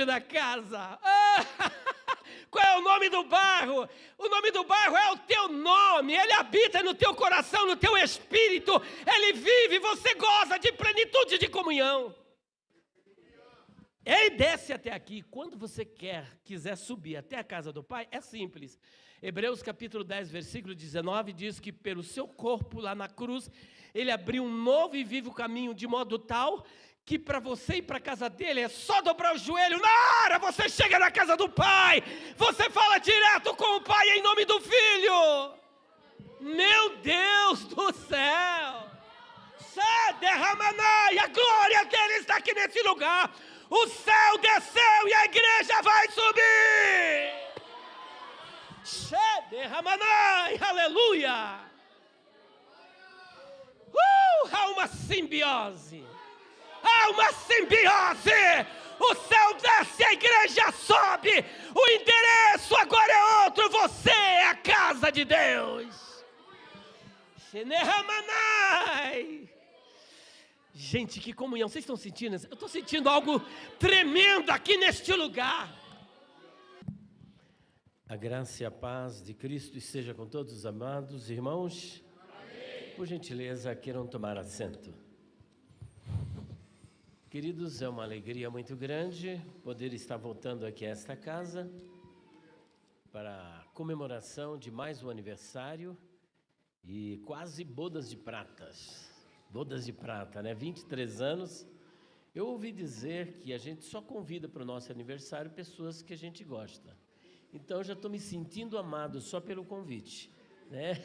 da casa. Qual é o nome do bairro? O nome do bairro é o teu nome. Ele habita no teu coração, no teu espírito. Ele vive, você goza de plenitude de comunhão. Ele desce até aqui. Quando você quiser subir até a casa do Pai, é simples. Hebreus capítulo 10, versículo 19, diz que pelo seu corpo lá na cruz, ele abriu um novo e vivo caminho, de modo tal que para você ir para a casa dele é só dobrar o joelho. Na hora você chega na casa do Pai, você fala direto com o Pai em nome do Filho. Meu Deus do céu! Derramanai, a glória dele está aqui nesse lugar. O céu desceu e a igreja vai subir. Derramanai, aleluia. Há uma simbiose. Há uma simbiose. O céu desce, a igreja sobe. O endereço agora é outro. Você é a casa de Deus. Derramanai. Gente, que comunhão, vocês estão sentindo? Eu estou sentindo algo tremendo aqui neste lugar. A graça e a paz de Cristo esteja com todos os amados irmãos. Amém. Por gentileza, queiram tomar assento. Queridos, é uma alegria muito grande poder estar voltando aqui a esta casa para a comemoração de mais um aniversário e quase bodas de pratas. Bodas de prata, né? 23 anos. Eu ouvi dizer que a gente só convida para o nosso aniversário pessoas que a gente gosta. Então, eu já estou me sentindo amado só pelo convite, né?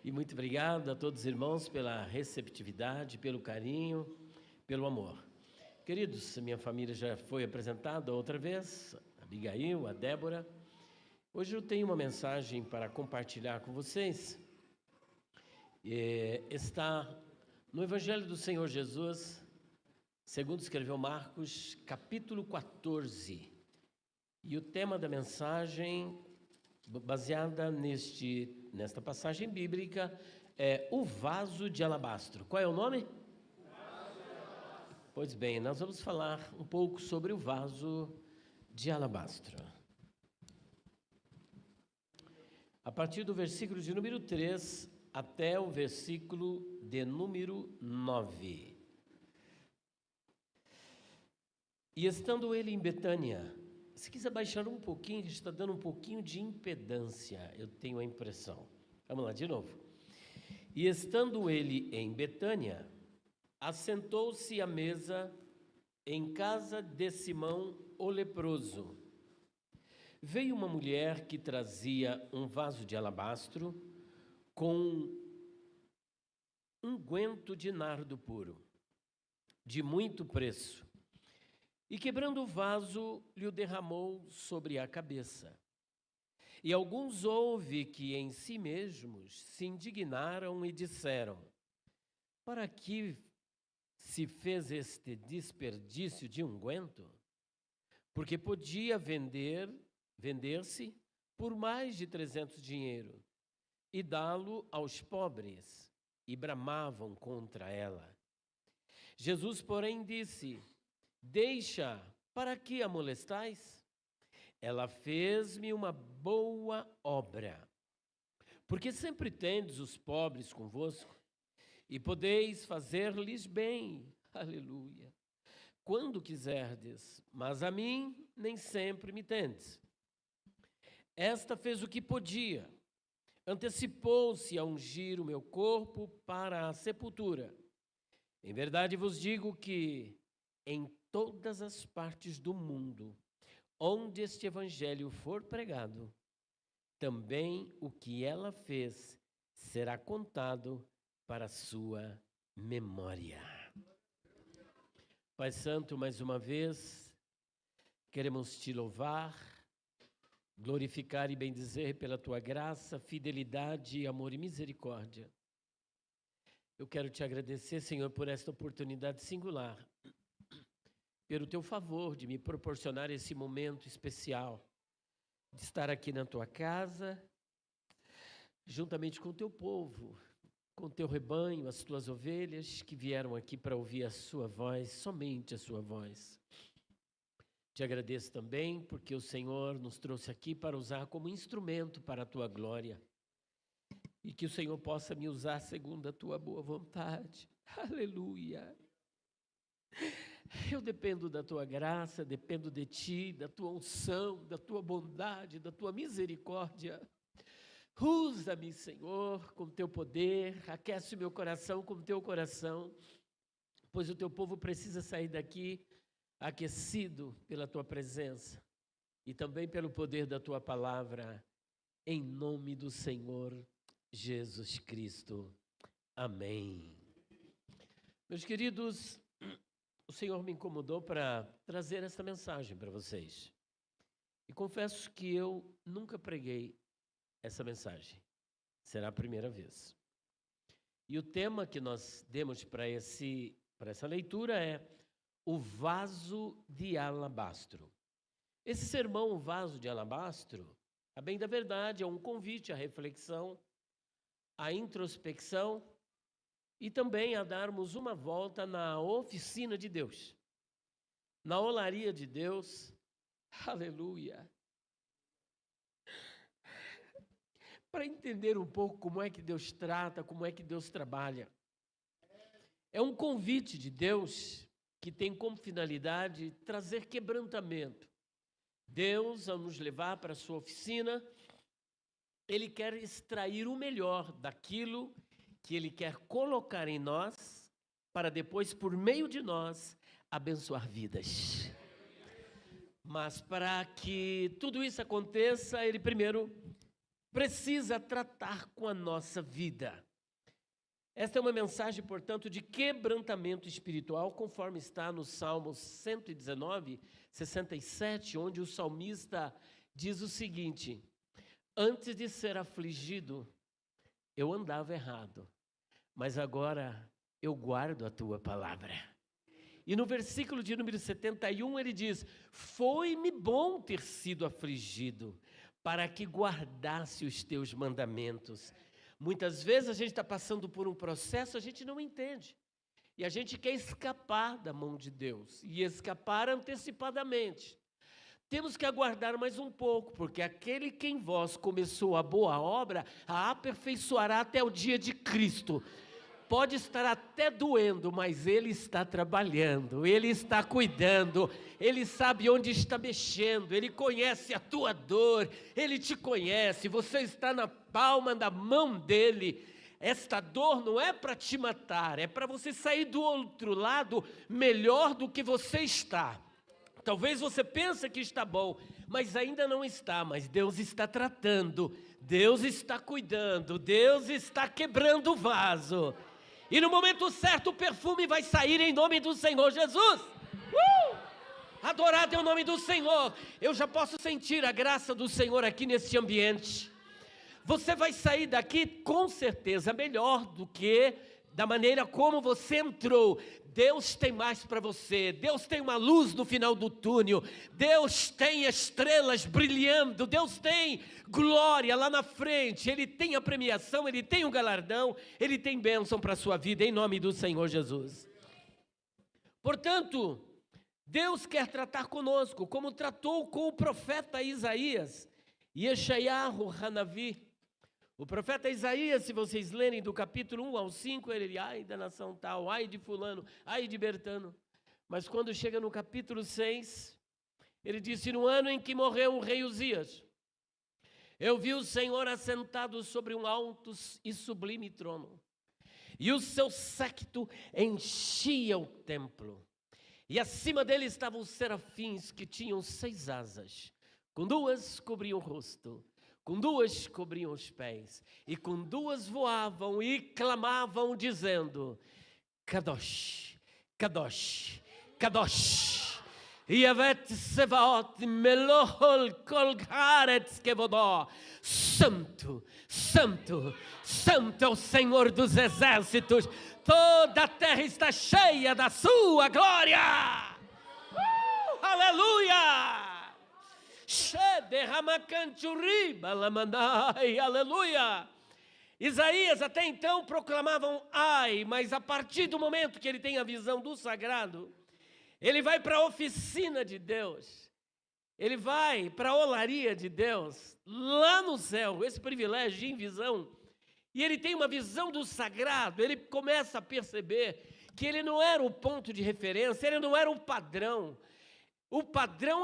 E muito obrigado a todos os irmãos pela receptividade, pelo carinho, pelo amor. Queridos, minha família já foi apresentada outra vez, a Abigail, a Débora. Hoje eu tenho uma mensagem para compartilhar com vocês. Está no Evangelho do Senhor Jesus, segundo escreveu Marcos, capítulo 14. E o tema da mensagem, baseada nesta passagem bíblica, é o vaso de alabastro. Qual é o nome? Vaso de alabastro. Pois bem, nós vamos falar um pouco sobre o vaso de alabastro. A partir do versículo de número 3 até o versículo de número 9. E estando ele em Betânia, se quiser baixar um pouquinho, está dando um pouquinho de impedância, eu tenho a impressão. Vamos lá, de novo. E estando ele em Betânia, assentou-se à mesa em casa de Simão o leproso. Veio uma mulher que trazia um vaso de alabastro com unguento de nardo puro, de muito preço, e quebrando o vaso, lhe o derramou sobre a cabeça. E alguns houve que em si mesmos se indignaram e disseram: para que se fez este desperdício de unguento? Porque podia vender-se por mais de 300 dinheiro e dá-lo aos pobres, e bramavam contra ela. Jesus, porém, disse: deixa, para que a molestais? Ela fez-me uma boa obra. Porque sempre tendes os pobres convosco, e podeis fazer-lhes bem, aleluia, quando quiserdes, mas a mim nem sempre me tendes. Esta fez o que podia, antecipou-se a ungir o meu corpo para a sepultura. Em verdade vos digo que em todas as partes do mundo, onde este evangelho for pregado, também o que ela fez será contado para a sua memória. Pai Santo, mais uma vez, queremos te louvar, glorificar e bendizer pela tua graça, fidelidade, amor e misericórdia. Eu quero te agradecer, Senhor, por esta oportunidade singular, pelo teu favor de me proporcionar esse momento especial, de estar aqui na tua casa, juntamente com o teu povo, com o teu rebanho, as tuas ovelhas que vieram aqui para ouvir a sua voz, somente a sua voz. Te agradeço também porque o Senhor nos trouxe aqui para usar como instrumento para a Tua glória. E que o Senhor possa me usar segundo a Tua boa vontade. Aleluia! Eu dependo da Tua graça, dependo de Ti, da Tua unção, da Tua bondade, da Tua misericórdia. Usa-me, Senhor, com Teu poder, aquece o meu coração com Teu coração, pois o Teu povo precisa sair daqui aquecido pela Tua presença e também pelo poder da Tua palavra, em nome do Senhor Jesus Cristo. Amém. Meus queridos, o Senhor me incomodou para trazer essa mensagem para vocês. E confesso que eu nunca preguei essa mensagem. Será a primeira vez. E o tema que nós demos para essa leitura é o vaso de alabastro. Esse sermão, o vaso de alabastro, a bem da verdade, é um convite à reflexão, à introspecção e também a darmos uma volta na oficina de Deus, na olaria de Deus. Aleluia! Para entender um pouco como é que Deus trata, como é que Deus trabalha. É um convite de Deus que tem como finalidade trazer quebrantamento. Deus, ao nos levar para a sua oficina, Ele quer extrair o melhor daquilo que Ele quer colocar em nós, para depois, por meio de nós, abençoar vidas. Mas para que tudo isso aconteça, Ele primeiro precisa tratar com a nossa vida. Esta é uma mensagem, portanto, de quebrantamento espiritual, conforme está no Salmo 119, 67, onde o salmista diz o seguinte: antes de ser afligido, eu andava errado, mas agora eu guardo a tua palavra. E no versículo de número 71 ele diz: foi-me bom ter sido afligido, para que guardasse os teus mandamentos. Muitas vezes a gente está passando por um processo, a gente não entende. E a gente quer escapar da mão de Deus, e escapar antecipadamente. Temos que aguardar mais um pouco, porque aquele que em vós começou a boa obra, a aperfeiçoará até o dia de Cristo. Pode estar até doendo, mas Ele está trabalhando, Ele está cuidando, Ele sabe onde está mexendo, Ele conhece a tua dor, Ele te conhece, você está na palma da mão dEle. Esta dor não é para te matar, é para você sair do outro lado melhor do que você está. Talvez você pense que está bom, mas ainda não está, mas Deus está tratando, Deus está cuidando, Deus está quebrando o vaso. E no momento certo o perfume vai sair em nome do Senhor Jesus. Adorado é o nome do Senhor. Eu já posso sentir a graça do Senhor aqui nesse ambiente. Você vai sair daqui com certeza melhor do que da maneira como você entrou. Deus tem mais para você, Deus tem uma luz no final do túnel, Deus tem estrelas brilhando, Deus tem glória lá na frente, Ele tem a premiação, Ele tem o galardão, Ele tem bênção para a sua vida, em nome do Senhor Jesus. Portanto, Deus quer tratar conosco, como tratou com o profeta Isaías, Yeshayahu Hanavi. O profeta Isaías, se vocês lerem do capítulo 1 ao 5, ele diz: ai da nação tal, ai de fulano, ai de Bertano. Mas quando chega no capítulo 6, ele disse: no ano em que morreu o rei Uzias, eu vi o Senhor assentado sobre um alto e sublime trono, e o seu séquito enchia o templo, e acima dele estavam os serafins que tinham 6 asas, com 2 cobriam o rosto, com 2 cobriam os pés, e com 2 voavam e clamavam dizendo: Kadosh, Kadosh, Kadosh, Yavet Sevaot Melohol Kol Haaretz Kevodó. Santo, Santo, Santo é o Senhor dos exércitos, toda a terra está cheia da sua glória. Aleluia! Aleluia! Isaías até então proclamavam ai, mas a partir do momento que ele tem a visão do sagrado, ele vai para a oficina de Deus, ele vai para a olaria de Deus, lá no céu, esse privilégio de visão, e ele tem uma visão do sagrado, ele começa a perceber que ele não era o ponto de referência, ele não era o padrão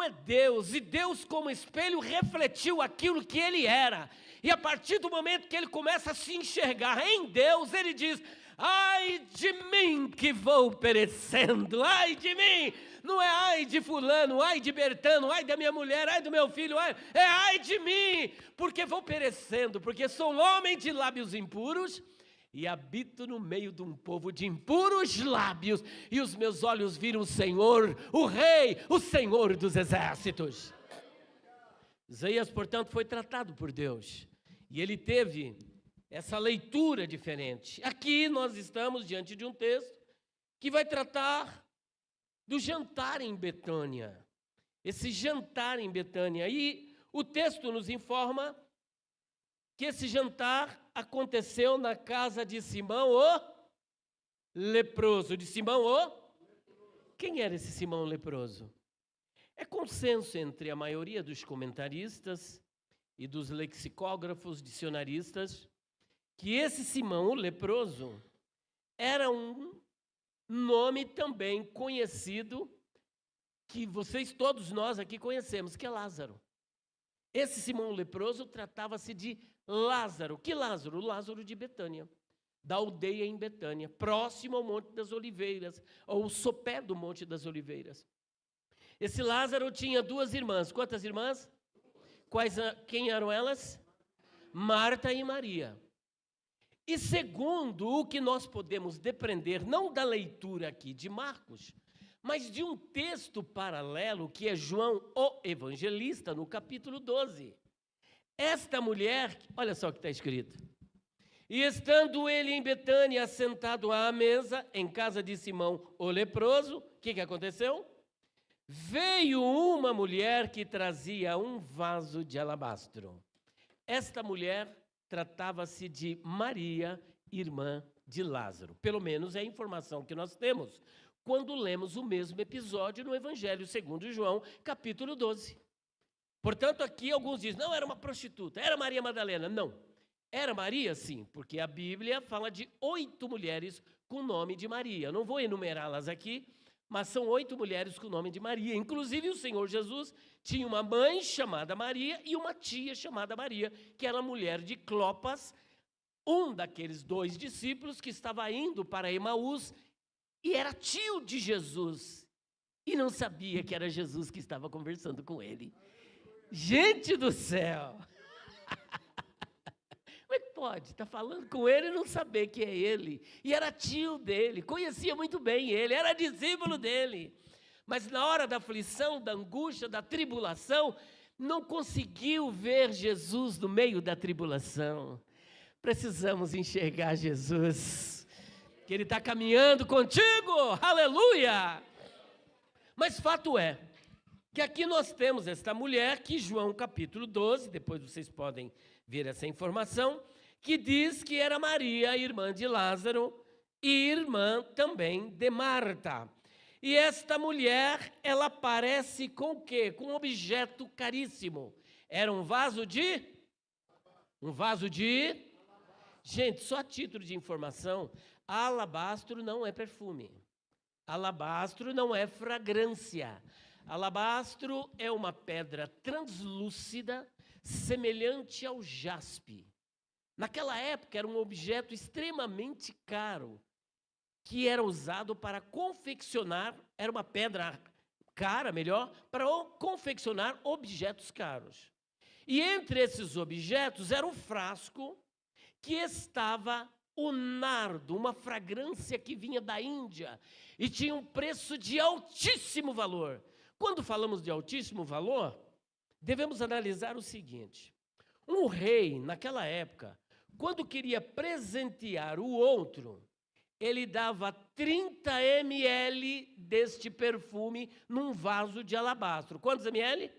é Deus, e Deus como espelho refletiu aquilo que ele era, e a partir do momento que ele começa a se enxergar em Deus, ele diz: ai de mim que vou perecendo, ai de mim, não é ai de fulano, ai de Bertano, ai da minha mulher, ai do meu filho, é ai de mim, porque vou perecendo, porque sou um homem de lábios impuros, e habito no meio de um povo de impuros lábios, e os meus olhos viram o Senhor, o Rei, o Senhor dos exércitos. Isaías, portanto, foi tratado por Deus, e ele teve essa leitura diferente. Aqui nós estamos diante de um texto que vai tratar do jantar em Betânia. Esse jantar em Betânia. E o texto nos informa que esse jantar aconteceu na casa de Simão o leproso. De Simão o? Quem era esse Simão leproso? É consenso entre a maioria dos comentaristas e dos lexicógrafos, dicionaristas, que esse Simão, o leproso, era um nome também conhecido, que vocês, todos nós aqui conhecemos, que é Lázaro. Esse Simão leproso tratava-se de Lázaro. Que Lázaro? O Lázaro de Betânia, da aldeia em Betânia, próximo ao Monte das Oliveiras, ou sopé do Monte das Oliveiras. Esse Lázaro tinha duas irmãs. Quantas irmãs? Quem eram elas? Marta e Maria. E segundo o que nós podemos depreender, não da leitura aqui de Marcos, mas de um texto paralelo, que é João, o evangelista, no capítulo 12. Esta mulher, olha só o que está escrito: e estando ele em Betânia, assentado à mesa, em casa de Simão, o leproso, o que aconteceu? Veio uma mulher que trazia um vaso de alabastro. Esta mulher tratava-se de Maria, irmã de Lázaro. Pelo menos é a informação que nós temos quando lemos o mesmo episódio no Evangelho segundo João, capítulo 12. Portanto, aqui alguns dizem: não, era uma prostituta, era Maria Madalena. Não, era Maria sim, porque a Bíblia fala de 8 mulheres com o nome de Maria. Eu não vou enumerá-las aqui, mas são 8 mulheres com o nome de Maria. Inclusive o Senhor Jesus tinha uma mãe chamada Maria e uma tia chamada Maria, que era mulher de Clopas, um daqueles 2 discípulos que estava indo para Emaús e era tio de Jesus e não sabia que era Jesus que estava conversando com ele. Gente do céu! Como é que pode estar falando com ele e não saber que é ele? E era tio dele, conhecia muito bem ele, era discípulo dele. Mas na hora da aflição, da angústia, da tribulação, não conseguiu ver Jesus no meio da tribulação. Precisamos enxergar Jesus, que Ele está caminhando contigo, aleluia! Mas fato é, que aqui nós temos esta mulher, que João capítulo 12, depois vocês podem ver essa informação, que diz que era Maria, irmã de Lázaro, e irmã também de Marta. E esta mulher, ela aparece com o quê? Com um objeto caríssimo. Era um vaso de... Gente, só a título de informação, alabastro não é perfume. Alabastro não é fragrância. Alabastro é uma pedra translúcida, semelhante ao jaspe. Naquela época era um objeto extremamente caro, que era usado para confeccionar, era uma pedra cara, melhor, para confeccionar objetos caros. E entre esses objetos era um frasco que estava o nardo, uma fragrância que vinha da Índia e tinha um preço de altíssimo valor. Quando falamos de altíssimo valor, devemos analisar o seguinte: um rei, naquela época, quando queria presentear o outro, ele dava 30 ml deste perfume num vaso de alabastro. Quantos ml?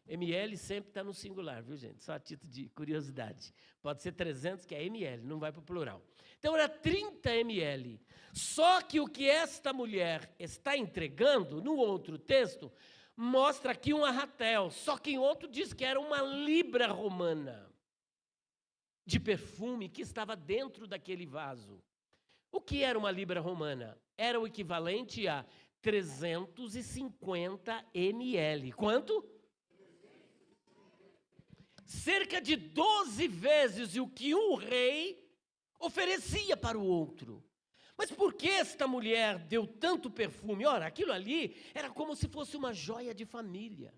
ml sempre está no singular, viu, gente? Só a título de curiosidade. Pode ser 300, que é ml, não vai para o plural. Então, era 30 ml. Só que o que esta mulher está entregando, no outro texto, mostra aqui um arratel, só que em outro diz que era uma libra romana de perfume que estava dentro daquele vaso. O que era uma libra romana? Era o equivalente a 350 ml. Quanto? Cerca de 12 vezes o que um rei oferecia para o outro. Mas por que esta mulher deu tanto perfume? Ora, aquilo ali era como se fosse uma joia de família.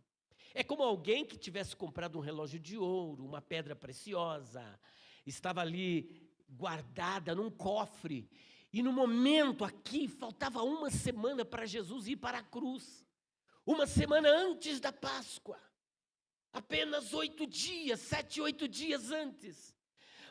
É como alguém que tivesse comprado um relógio de ouro, uma pedra preciosa, estava ali guardada num cofre, e no momento aqui, faltava uma semana para Jesus ir para a cruz, uma semana antes da Páscoa, apenas 8 dias, 7, 8 dias antes.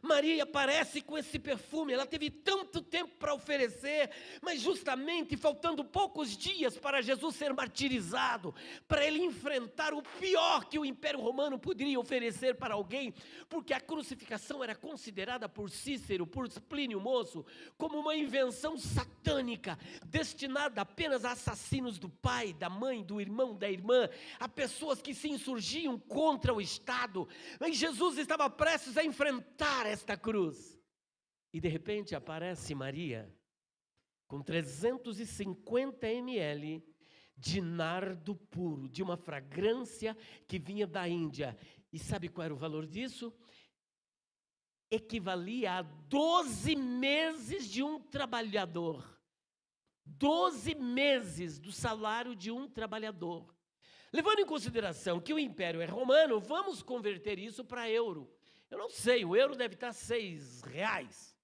Maria aparece com esse perfume, ela teve tanto tempo para oferecer, mas justamente faltando poucos dias para Jesus ser martirizado, para ele enfrentar o pior que o Império Romano poderia oferecer para alguém, porque a crucificação era considerada por Cícero, por Plínio Moço, como uma invenção satânica, destinada apenas a assassinos do pai, da mãe, do irmão, da irmã, a pessoas que se insurgiam contra o Estado. Mas Jesus estava prestes a enfrentar esta cruz, e de repente aparece Maria com 350 ml de nardo puro, de uma fragrância que vinha da Índia. E sabe qual era o valor disso? Equivalia a 12 meses de um trabalhador. 12 meses do salário de um trabalhador. Levando em consideração que o império é romano, vamos converter isso para euro. Eu não sei, o euro deve estar R$6.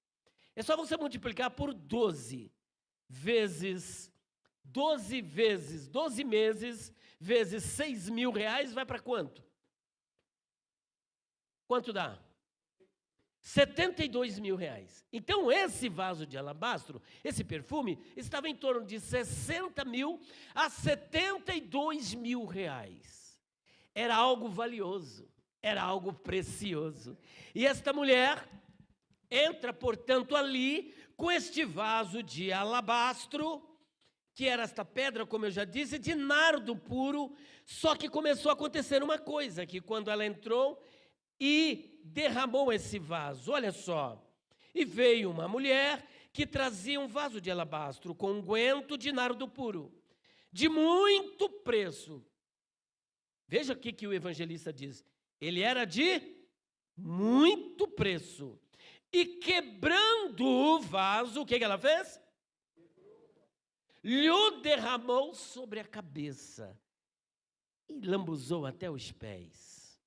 É só você multiplicar por 12 meses, vezes R$6.000, vai para quanto? Quanto dá? R$72.000. Então, esse vaso de alabastro, esse perfume, estava em torno de 60 mil a 72 mil reais. Era algo valioso. Era algo precioso. E esta mulher entra, portanto, ali com este vaso de alabastro, que era esta pedra, como eu já disse, de nardo puro. Só que começou a acontecer uma coisa, que quando ela entrou e derramou esse vaso, olha só, e veio uma mulher que trazia um vaso de alabastro com unguento de nardo puro, de muito preço. Veja o que o evangelista diz. Ele era de muito preço. E quebrando o vaso, o que ela fez? Lhe derramou sobre a cabeça e lambuzou até os pés.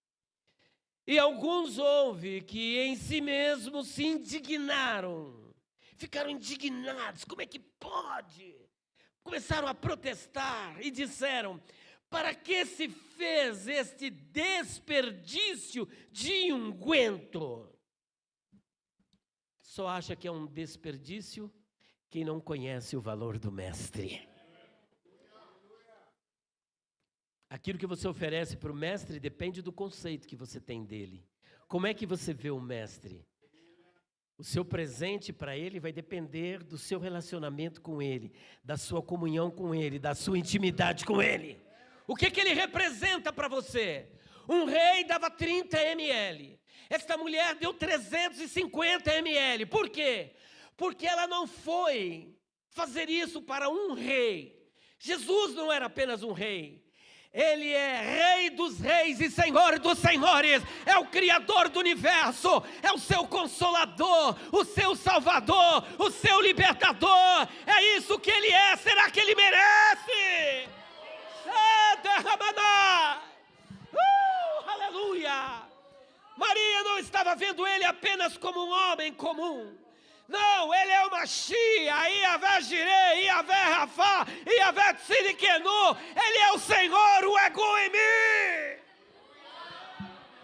E alguns houve que em si mesmos se indignaram. Ficaram indignados. Como é que pode? Começaram a protestar e disseram: para que se fez este desperdício de unguento? Só acha que é um desperdício quem não conhece o valor do mestre. Aquilo que você oferece para o mestre depende do conceito que você tem dele. Como é que você vê o mestre? O seu presente para ele vai depender do seu relacionamento com ele, da sua comunhão com ele, da sua intimidade com ele. O que ele representa para você? Um rei dava 30 ml. Esta mulher deu 350 ml. Por quê? Porque ela não foi fazer isso para um rei. Jesus não era apenas um rei. Ele é Rei dos reis e Senhor dos senhores. É o Criador do universo. É o seu Consolador, o seu Salvador, o seu Libertador. É isso que ele é. Será que ele merece? Aleluia! Maria não estava vendo ele apenas como um homem comum. Não, ele é o Machia, Iavé Jireh, Iavé Rafá, Iavé Tzidkenu. Ele é o Senhor, o Ego em mim.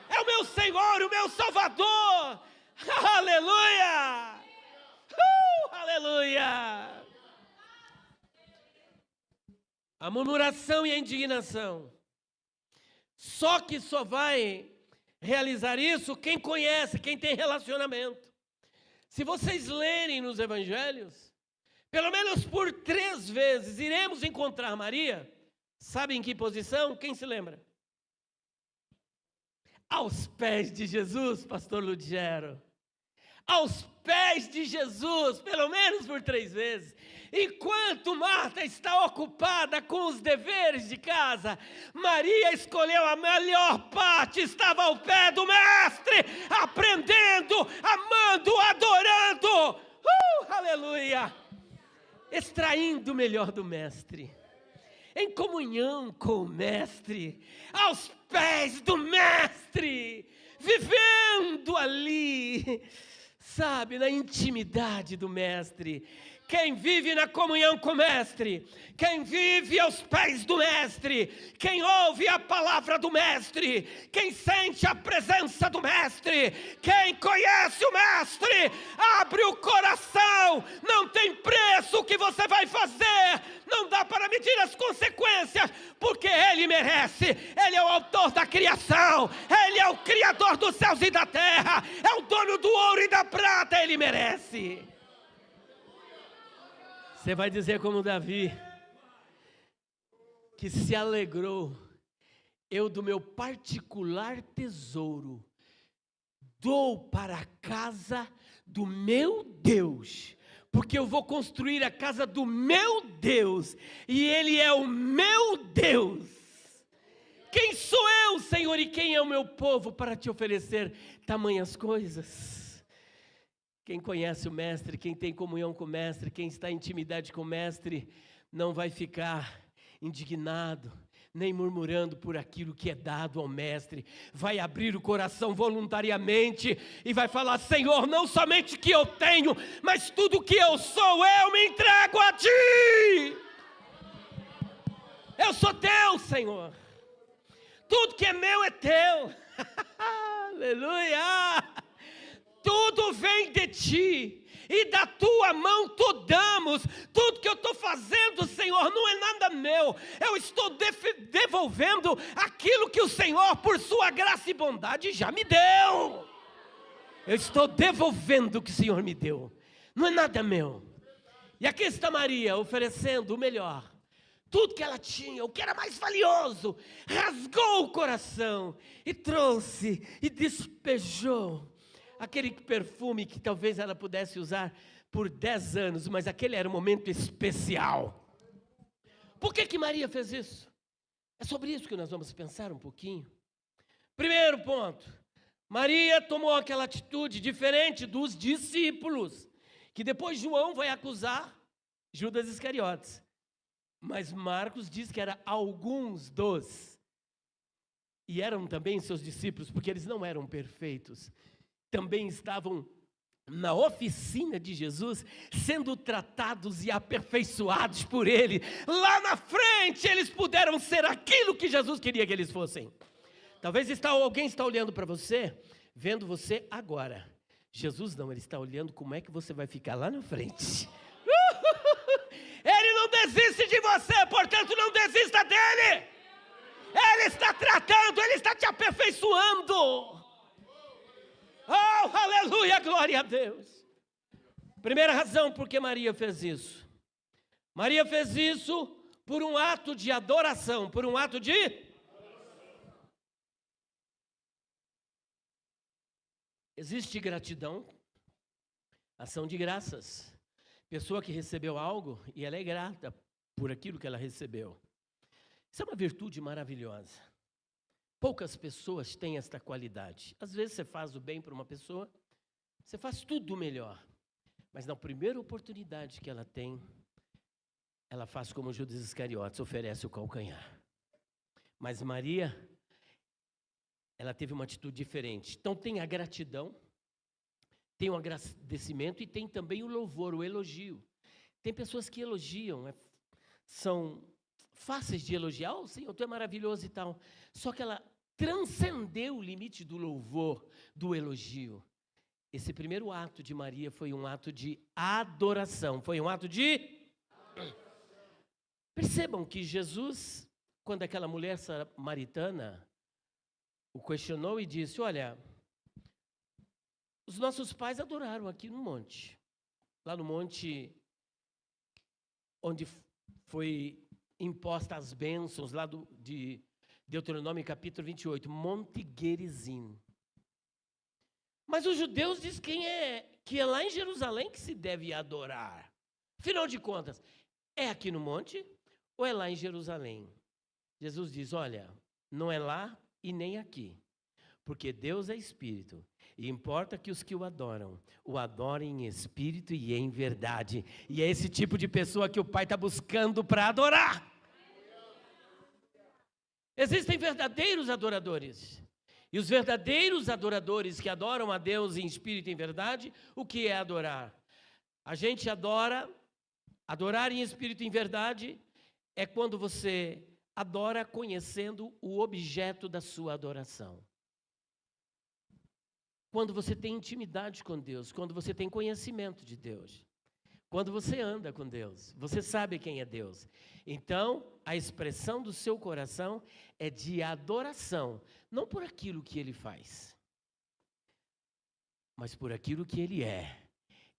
É o meu Senhor, o meu Salvador. Aleluia! Aleluia! A murmuração e a indignação. Só que só vai realizar isso quem conhece, quem tem relacionamento. Se vocês lerem nos evangelhos, pelo menos por 3 vezes iremos encontrar Maria Sabe em que posição? Quem se lembra? Aos pés de Jesus, pastor Ludgero. Aos pés de Jesus, pelo menos por 3 vezes. Enquanto Marta está ocupada com os deveres de casa, Maria escolheu a melhor parte, estava ao pé do Mestre, aprendendo, amando, adorando. Aleluia! Extraindo o melhor do Mestre, em comunhão com o Mestre, aos pés do Mestre, vivendo ali, sabe, na intimidade do Mestre. Quem vive na comunhão com o Mestre, quem vive aos pés do Mestre, quem ouve a palavra do Mestre, quem sente a presença do Mestre, quem conhece o Mestre, abre o coração, não tem preço o que você vai fazer, não dá para medir as consequências, porque Ele merece. Ele é o autor da criação, Ele é o Criador dos céus e da terra, é o dono do ouro e da prata, Ele merece. Você vai dizer como Davi, que se alegrou: eu do meu particular tesouro dou para a casa do meu Deus, porque eu vou construir a casa do meu Deus, e Ele é o meu Deus. Quem sou eu, Senhor, e quem é o meu povo para te oferecer tamanhas coisas? Quem conhece o Mestre, quem tem comunhão com o Mestre, quem está em intimidade com o Mestre, não vai ficar indignado, nem murmurando por aquilo que é dado ao Mestre. Vai abrir o coração voluntariamente e vai falar: Senhor, não somente que eu tenho, mas tudo que eu sou, eu me entrego a Ti. Eu sou Teu, Senhor. Tudo que é meu é Teu. Aleluia! Tudo vem de Ti, e da Tua mão Tu damos. Tudo que eu estou fazendo, Senhor, não é nada meu. Eu estou devolvendo aquilo que o Senhor, por Sua graça e bondade, já me deu. Eu estou devolvendo o que o Senhor me deu. Não é nada meu. E aqui está Maria oferecendo o melhor. Tudo que ela tinha, o que era mais valioso, rasgou o coração e trouxe e despejou. Aquele perfume que talvez ela pudesse usar por 10 anos, mas aquele era um momento especial. Por que Maria fez isso? É sobre isso que nós vamos pensar um pouquinho. Primeiro ponto, Maria tomou aquela atitude diferente dos discípulos, que depois João vai acusar Judas Iscariotes. Mas Marcos diz que era alguns dos. E eram também seus discípulos, porque eles não eram perfeitos. Também estavam na oficina de Jesus, sendo tratados e aperfeiçoados por Ele. Lá na frente, eles puderam ser aquilo que Jesus queria que eles fossem. Talvez alguém está olhando para você, vendo você agora. Jesus não, Ele está olhando como é que você vai ficar lá na frente. Ele não desiste de você, portanto não desista dEle. Ele está tratando, Ele está te aperfeiçoando. Oh, aleluia, glória a Deus. Primeira razão por que Maria fez isso. Maria fez isso por um ato de adoração, por um ato de... Existe gratidão, ação de graças. Pessoa que recebeu algo e ela é grata por aquilo que ela recebeu. Isso é uma virtude maravilhosa. Poucas pessoas têm esta qualidade. Às vezes você faz o bem para uma pessoa, você faz tudo melhor. Mas na primeira oportunidade que ela tem, ela faz como Judas Iscariotes, oferece o calcanhar. Mas Maria, ela teve uma atitude diferente. Então tem a gratidão, tem o agradecimento e tem também o louvor, o elogio. Tem pessoas que elogiam, são fáceis de elogiar. Oh, Senhor, Tu é maravilhoso e tal. Só que ela transcendeu o limite do louvor, do elogio. Esse primeiro ato de Maria foi um ato de adoração, foi um ato de... Percebam que Jesus, quando aquela mulher samaritana o questionou e disse: olha, os nossos pais adoraram aqui no monte, lá no monte onde foi imposta as bênçãos lá de Deuteronômio capítulo 28, Monte Gerizim. Mas os judeus dizem que é lá em Jerusalém que se deve adorar. Afinal de contas, é aqui no monte ou é lá em Jerusalém? Jesus diz, olha, não é lá e nem aqui, porque Deus é Espírito, e importa que os que o adorem em Espírito e em verdade. E é esse tipo de pessoa que o Pai está buscando para adorar. Existem verdadeiros adoradores. E os verdadeiros adoradores que adoram a Deus em Espírito e em verdade, o que é adorar? A gente adorar em Espírito e em verdade é quando você adora conhecendo o objeto da sua adoração. Quando você tem intimidade com Deus, quando você tem conhecimento de Deus, quando você anda com Deus, você sabe quem é Deus. Então, a expressão do seu coração é de adoração, não por aquilo que Ele faz, mas por aquilo que Ele é.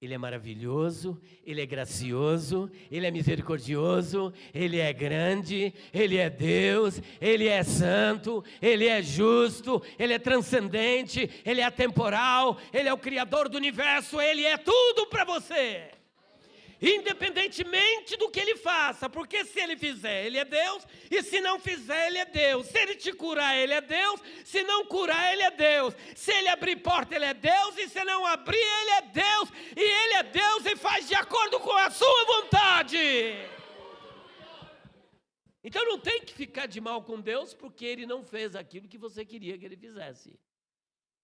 Ele é maravilhoso, Ele é gracioso, Ele é misericordioso, Ele é grande, Ele é Deus, Ele é santo, Ele é justo, Ele é transcendente, Ele é atemporal, Ele é o Criador do universo, Ele é tudo para você. Independentemente do que Ele faça, porque se Ele fizer, Ele é Deus, e se não fizer, Ele é Deus. Se Ele te curar, Ele é Deus, se não curar, Ele é Deus. Se Ele abrir porta, Ele é Deus, e se não abrir, Ele é Deus, e Ele é Deus e faz de acordo com a sua vontade. Então não tem que ficar de mal com Deus, porque Ele não fez aquilo que você queria que Ele fizesse.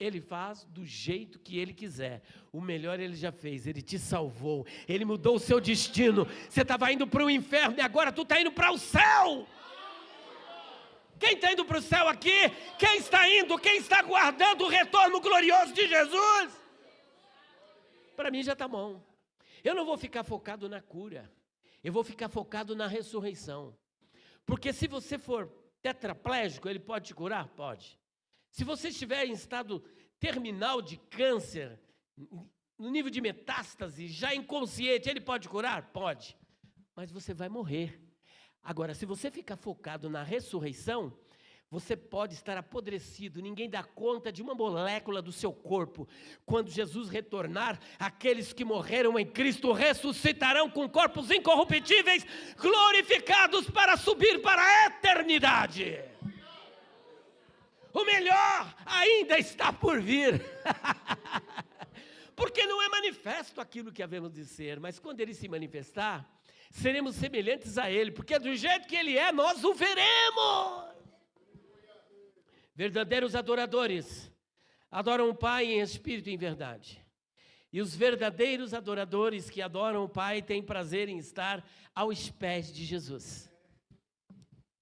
Ele faz do jeito que Ele quiser. O melhor Ele já fez. Ele te salvou. Ele mudou o seu destino. Você estava indo para o inferno e agora tu está indo para o céu. Quem está indo para o céu aqui? Quem está indo? Quem está aguardando o retorno glorioso de Jesus? Para mim já está bom. Eu não vou ficar focado na cura. Eu vou ficar focado na ressurreição. Porque se você for tetraplégico, Ele pode te curar? Pode. Se você estiver em estado terminal de câncer, no nível de metástase, já inconsciente, Ele pode curar? Pode. Mas você vai morrer. Agora, se você ficar focado na ressurreição, você pode estar apodrecido, ninguém dá conta de uma molécula do seu corpo. Quando Jesus retornar, aqueles que morreram em Cristo ressuscitarão com corpos incorruptíveis, glorificados para subir para a eternidade. O melhor ainda está por vir. Porque não é manifesto aquilo que havemos de ser, mas quando Ele se manifestar, seremos semelhantes a Ele, porque do jeito que Ele é, nós o veremos. Verdadeiros adoradores adoram o Pai em espírito e em verdade. E os verdadeiros adoradores que adoram o Pai têm prazer em estar aos pés de Jesus.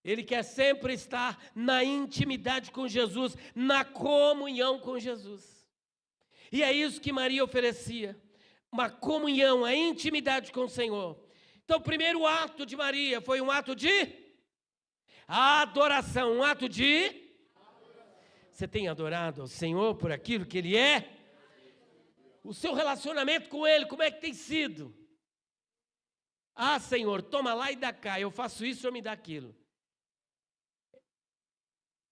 Ele quer sempre estar na intimidade com Jesus, na comunhão com Jesus. E é isso que Maria oferecia, uma comunhão, a intimidade com o Senhor. Então, o primeiro ato de Maria foi um ato de adoração, um ato de... Você tem adorado ao Senhor por aquilo que Ele é? O seu relacionamento com Ele, como é que tem sido? Ah, Senhor, toma lá e dá cá, eu faço isso, o Senhor me dá aquilo.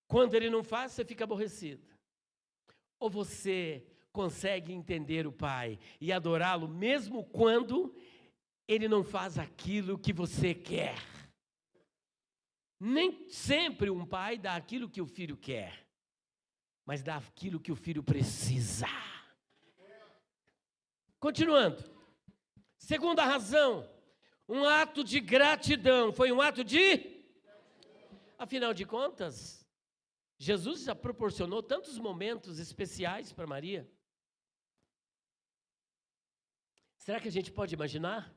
Quando Ele não faz, você fica aborrecido. Ou você consegue entender o Pai e adorá-lo mesmo quando Ele não faz aquilo que você quer. Nem sempre um pai dá aquilo que o filho quer, mas dá aquilo que o filho precisa. Continuando. Segunda razão, um ato de gratidão. Foi um ato de... Afinal de contas, Jesus já proporcionou tantos momentos especiais para Maria. Será que a gente pode imaginar?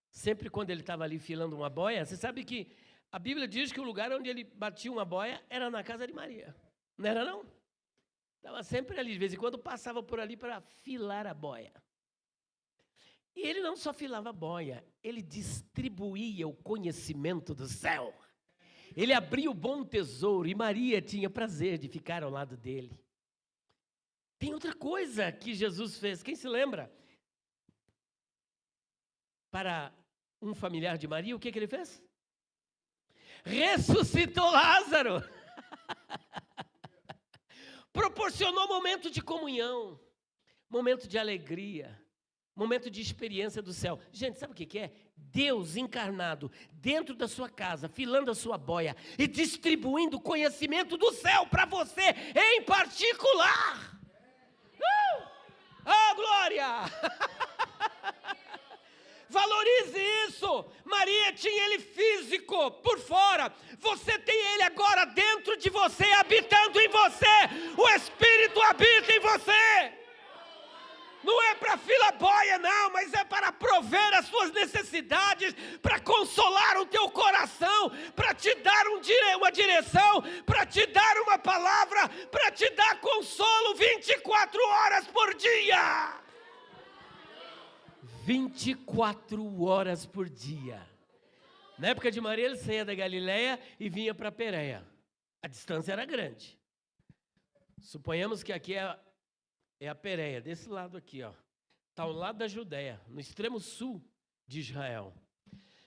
Sempre quando ele estava ali filando uma boia, você sabe que a Bíblia diz que o lugar onde ele batia uma boia era na casa de Maria. Não era não? Estava sempre ali, de vez em quando passava por ali para filar a boia. E ele não só filava a boia, ele distribuía o conhecimento do céu. Ele abria o bom tesouro e Maria tinha prazer de ficar ao lado dele. Tem outra coisa que Jesus fez, quem se lembra? Para um familiar de Maria, o que ele fez? ressuscitou Lázaro. Proporcionou momento de comunhão, momento de alegria, momento de experiência do céu. Gente, sabe o que é? Deus encarnado dentro da sua casa, filando a sua boia e distribuindo conhecimento do céu para você em particular. Oh, glória! Valorize isso. Maria tinha ele físico por fora. Você tem ele agora dentro de você, habitando em você. O Espírito habita em você. Não é para filaboia, não, mas é para prover as suas necessidades, para consolar o teu coração, para te dar uma direção, para te dar uma palavra, para te dar consolo 24 horas por dia. 24 horas por dia. Na época de Maria, ele saía da Galileia e vinha para Pérea. A distância era grande. Suponhamos que aqui é a Pérea, desse lado aqui, ó. Está ao lado da Judéia, no extremo sul de Israel.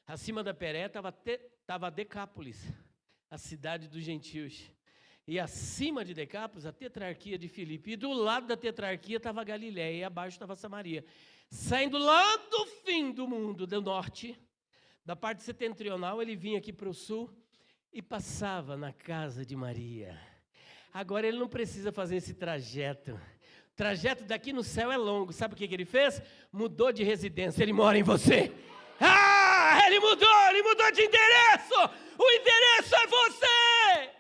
Acima da Pérea estava Decápolis, a cidade dos gentios. E acima de Decápolis, a tetrarquia de Filipe. E do lado da tetrarquia estava a Galileia, e abaixo estava Samaria. Saindo lá do fim do mundo, do norte, da parte setentrional, ele vinha aqui para o sul e passava na casa de Maria. Agora ele não precisa fazer esse trajeto. O trajeto daqui no céu é longo. Sabe o que ele fez? Mudou de residência, ele mora em você. Ele mudou de endereço. O endereço é você.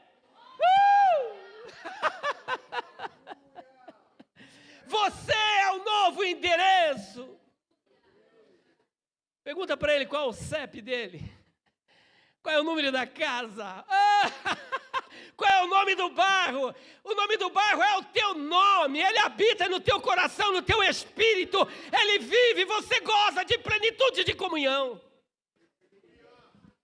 Você é o novo endereço. Pergunta para ele qual é o CEP dele. Qual é o número da casa? Qual é o nome do bairro? O nome do bairro é o teu nome. Ele habita no teu coração, no teu espírito. Ele vive, você goza de plenitude de comunhão.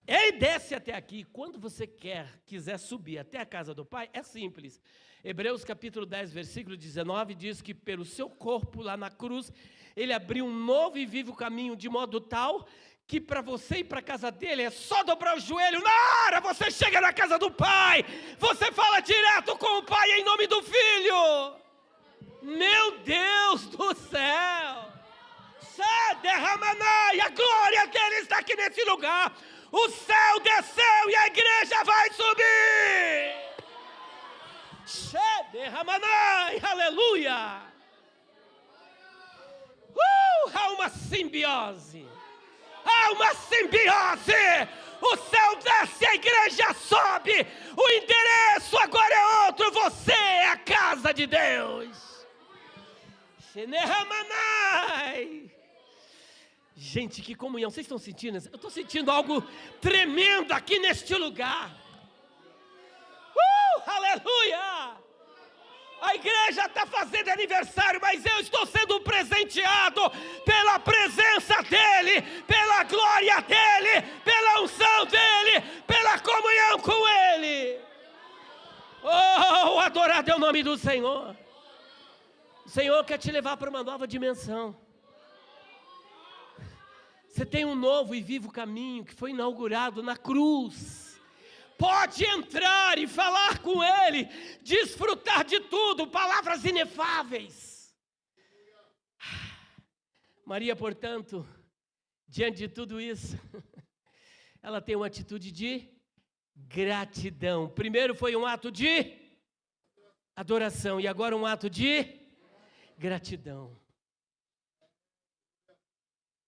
Ele desce até aqui. Quando você quiser subir até a casa do Pai, é simples. Hebreus capítulo 10, versículo 19, diz que pelo seu corpo lá na cruz, ele abriu um novo e vivo caminho, de modo tal que para você ir para a casa dele é só dobrar o joelho. Na hora você chega na casa do Pai, você fala direto com o Pai em nome do Filho. Meu Deus do céu! Derramanai, a glória dele está aqui nesse lugar. O céu desceu e a igreja vai subir. Derramanai, aleluia. Há uma simbiose. Há uma simbiose. O céu desce, a igreja sobe. O endereço agora é outro. Você é a casa de Deus. Derramanai. Gente, que comunhão. Vocês estão sentindo? Eu estou sentindo algo tremendo aqui neste lugar. Aleluia! A igreja está fazendo aniversário, mas eu estou sendo presenteado pela presença dEle, pela glória dEle, pela unção dEle, pela comunhão com Ele. Oh, adorado é o nome do Senhor. O Senhor quer te levar para uma nova dimensão. Você tem um novo e vivo caminho que foi inaugurado na cruz. Pode entrar e falar com Ele, desfrutar de tudo, palavras inefáveis. Maria, portanto, diante de tudo isso, ela tem uma atitude de gratidão. Primeiro foi um ato de adoração e agora um ato de gratidão.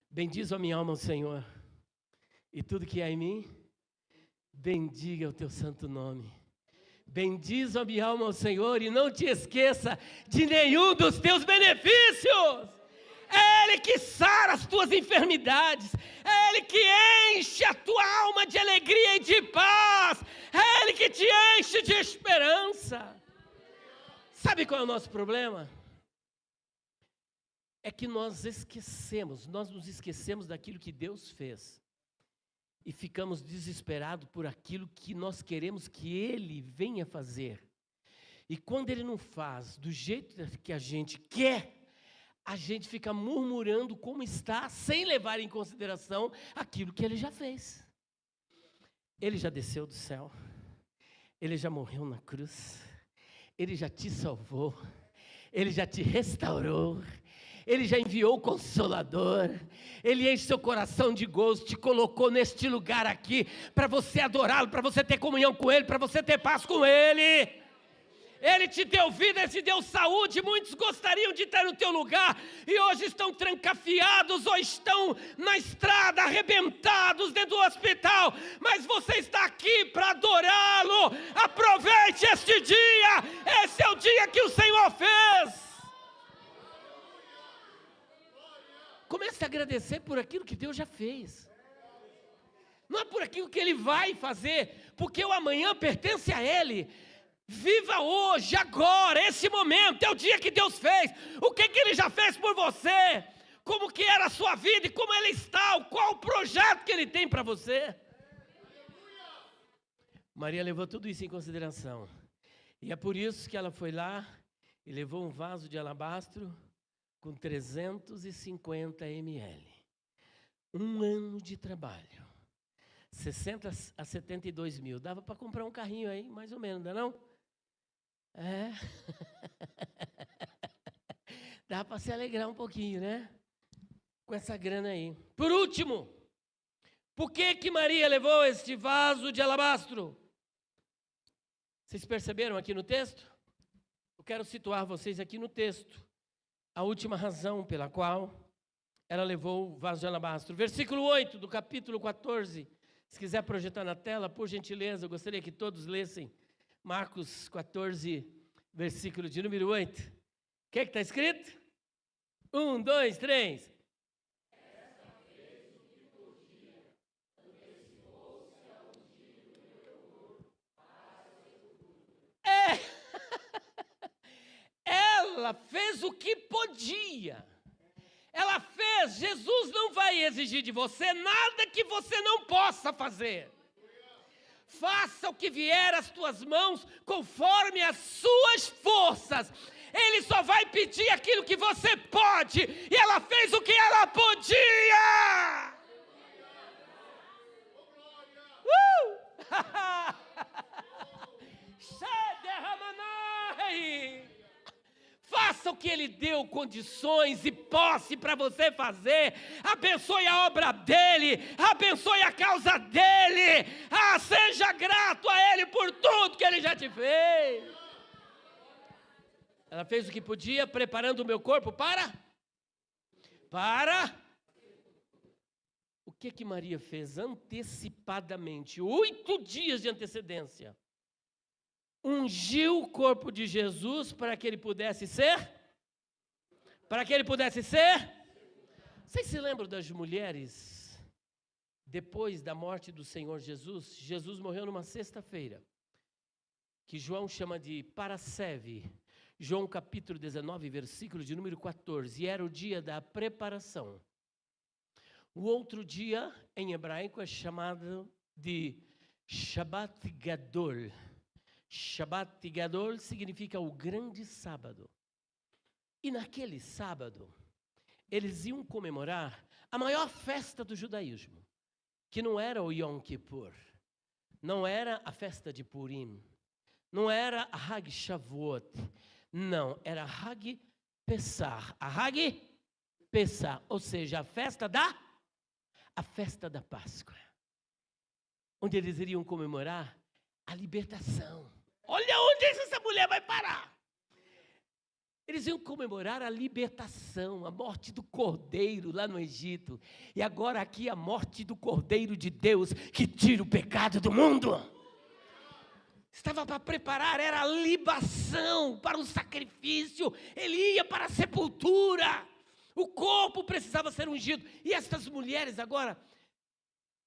Bendiz a minha alma o Senhor, e tudo que há em mim, bendiga o teu santo nome. Bendiz a minha alma ao Senhor e não te esqueça de nenhum dos teus benefícios. É Ele que sara as tuas enfermidades. É Ele que enche a tua alma de alegria e de paz. É Ele que te enche de esperança. Sabe qual é o nosso problema? É que nós nos esquecemos daquilo que Deus fez. E ficamos desesperados por aquilo que nós queremos que Ele venha fazer. E quando Ele não faz do jeito que a gente quer, a gente fica murmurando como está, sem levar em consideração aquilo que Ele já fez. Ele já desceu do céu, Ele já morreu na cruz, Ele já te salvou, Ele já te restaurou, Ele já enviou o Consolador, Ele enche seu coração de gozo, te colocou neste lugar aqui, para você adorá-lo, para você ter comunhão com Ele, para você ter paz com Ele. Ele te deu vida, Ele te deu saúde. Muitos gostariam de estar no teu lugar e hoje estão trancafiados ou estão na estrada, arrebentados dentro do hospital. Mas você está aqui para adorá-lo. Aproveite este dia. Esse é o dia que o Senhor fez. Comece a agradecer por aquilo que Deus já fez. Não é por aquilo que Ele vai fazer, porque o amanhã pertence a Ele. Viva hoje, agora, esse momento, é o dia que Deus fez. O que Ele já fez por você? Como que era a sua vida e como Ele está? Qual o projeto que Ele tem para você? Maria levou tudo isso em consideração. E é por isso que ela foi lá e levou um vaso de alabastro com 350 ml. Um ano de trabalho. 60 a 72 mil. Dava para comprar um carrinho aí, mais ou menos, não é não? É. Dá para se alegrar um pouquinho, né? Com essa grana aí. Por último, por que Maria levou este vaso de alabastro? Vocês perceberam aqui no texto? Eu quero situar vocês aqui no texto. A última razão pela qual ela levou o vaso de alabastro. Versículo 8 do capítulo 14. Se quiser projetar na tela, por gentileza, eu gostaria que todos lessem. Marcos 14, versículo de número 8. O que está escrito? 1, 2, 3. Ela fez o que podia. Ela fez. Jesus não vai exigir de você nada que você não possa fazer. Faça o que vier às tuas mãos conforme as suas forças. Ele só vai pedir aquilo que você pode. E ela fez o que ela podia. Faça o que Ele deu condições e posse para você fazer. Abençoe a obra dEle. Abençoe a causa dEle. Seja grato a Ele por tudo que Ele já te fez. Ela fez o que podia, preparando o meu corpo para... O que Maria fez antecipadamente? 8 dias de antecedência. Ungiu o corpo de Jesus para que ele pudesse ser? Vocês se lembram das mulheres? Depois da morte do Senhor Jesus, Jesus morreu numa sexta-feira, que João chama de Parasceve. João capítulo 19, versículo de número 14. E era o dia da preparação. O outro dia, em hebraico, é chamado de Shabbat Gadol. Shabbat Gadol significa o grande sábado. E naquele sábado, eles iam comemorar a maior festa do judaísmo, que não era o Yom Kippur, não era a festa de Purim, não era a Hag Shavuot, não, era a Hag Pessah, ou seja, a festa da Páscoa, onde eles iriam comemorar a libertação. Olha onde essa mulher vai parar. Eles iam comemorar a libertação, a morte do Cordeiro lá no Egito. E agora aqui a morte do Cordeiro de Deus, que tira o pecado do mundo. Estava para preparar, era a libação para o sacrifício. Ele ia para a sepultura. O corpo precisava ser ungido. E estas mulheres agora,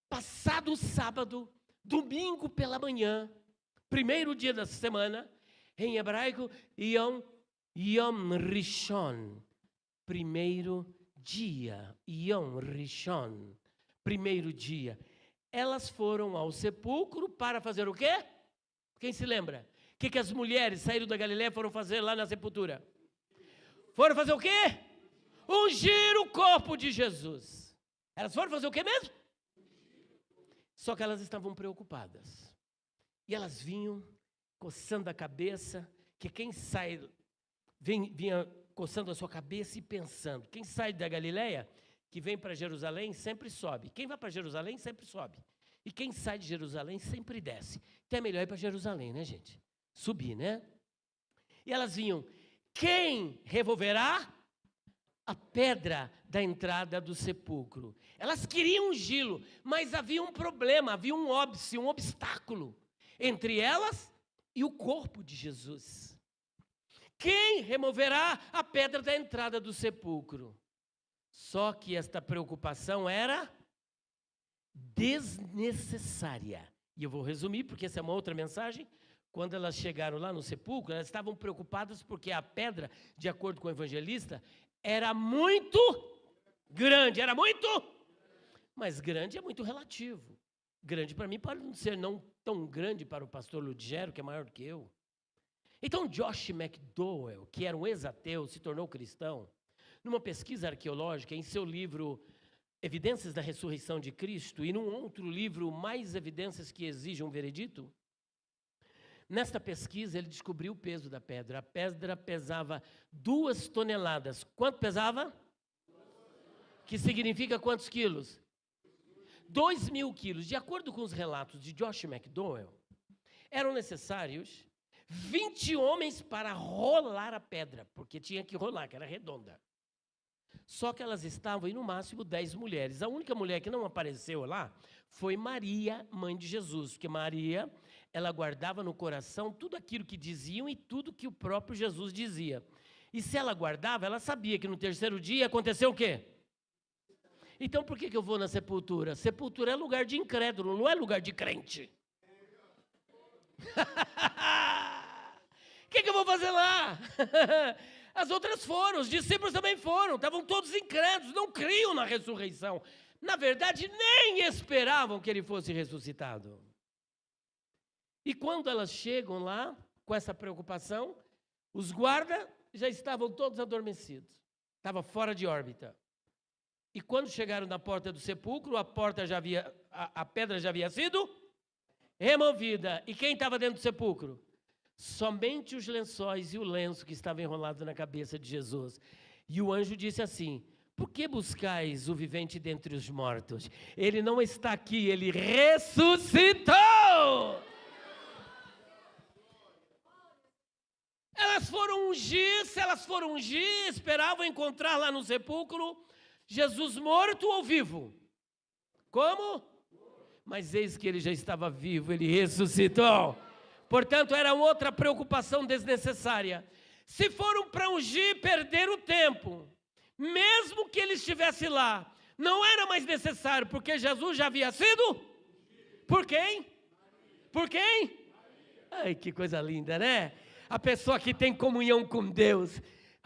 passado o sábado, domingo pela manhã, primeiro dia da semana, em hebraico, Yom Rishon, primeiro dia, Yom Rishon, primeiro dia. Elas foram ao sepulcro para fazer o quê? Quem se lembra? O que as mulheres saíram da Galileia foram fazer lá na sepultura? Foram fazer o quê? Ungir o corpo de Jesus. Elas foram fazer o quê mesmo? Só que elas estavam preocupadas. E elas vinham coçando a cabeça, que quem sai, vinha coçando a sua cabeça e pensando. Quem sai da Galileia, que vem para Jerusalém, sempre sobe. Quem vai para Jerusalém, sempre sobe. E quem sai de Jerusalém, sempre desce. Então é melhor ir para Jerusalém, né, gente? Subir, né? E elas vinham, quem removerá a pedra da entrada do sepulcro? Elas queriam ungí-lo, mas havia um problema, havia um óbice, um obstáculo entre elas e o corpo de Jesus. Quem removerá a pedra da entrada do sepulcro? Só que esta preocupação era desnecessária. E eu vou resumir, porque essa é uma outra mensagem. Quando elas chegaram lá no sepulcro, elas estavam preocupadas porque a pedra, de acordo com o evangelista, era muito grande. Era muito, mas grande é muito relativo. Grande para mim pode não ser não tão grande para o pastor Ludgero, que é maior do que eu. Então Josh McDowell, que era um ex-ateu, se tornou cristão, numa pesquisa arqueológica, em seu livro Evidências da Ressurreição de Cristo, e num outro livro, Mais Evidências que Exigem um Veredito, nesta pesquisa ele descobriu o peso da pedra. A pedra pesava 2 toneladas. Quanto pesava? Que significa quantos quilos? 2.000 quilos. De acordo com os relatos de Josh McDowell, eram necessários 20 homens para rolar a pedra, porque tinha que rolar, que era redonda. Só que elas estavam, e no máximo, 10 mulheres. A única mulher que não apareceu lá foi Maria, mãe de Jesus, porque Maria, ela guardava no coração tudo aquilo que diziam e tudo que o próprio Jesus dizia. E se ela guardava, ela sabia que no terceiro dia aconteceu o quê? Então por que eu vou na sepultura? Sepultura é lugar de incrédulo, não é lugar de crente. O que eu vou fazer lá? As outras foram, os discípulos também foram, estavam todos incrédulos, não criam na ressurreição. Na verdade, nem esperavam que ele fosse ressuscitado. E quando elas chegam lá, com essa preocupação, os guardas já estavam todos adormecidos. Estava fora de órbita. E quando chegaram na porta do sepulcro, a pedra já havia sido removida. E quem estava dentro do sepulcro? Somente os lençóis e o lenço que estava enrolado na cabeça de Jesus. E o anjo disse assim: por que buscais o vivente dentre os mortos? Ele não está aqui, ele ressuscitou! Elas foram ungir, se elas foram ungir, esperavam encontrar lá no sepulcro Jesus morto ou vivo? Como? Mas eis que ele já estava vivo, ele ressuscitou. Portanto, era outra preocupação desnecessária. Se foram para ungir, perderam o tempo. Mesmo que ele estivesse lá, não era mais necessário, porque Jesus já havia sido? Por quem? Por quem? Ai, que coisa linda, né? A pessoa que tem comunhão com Deus.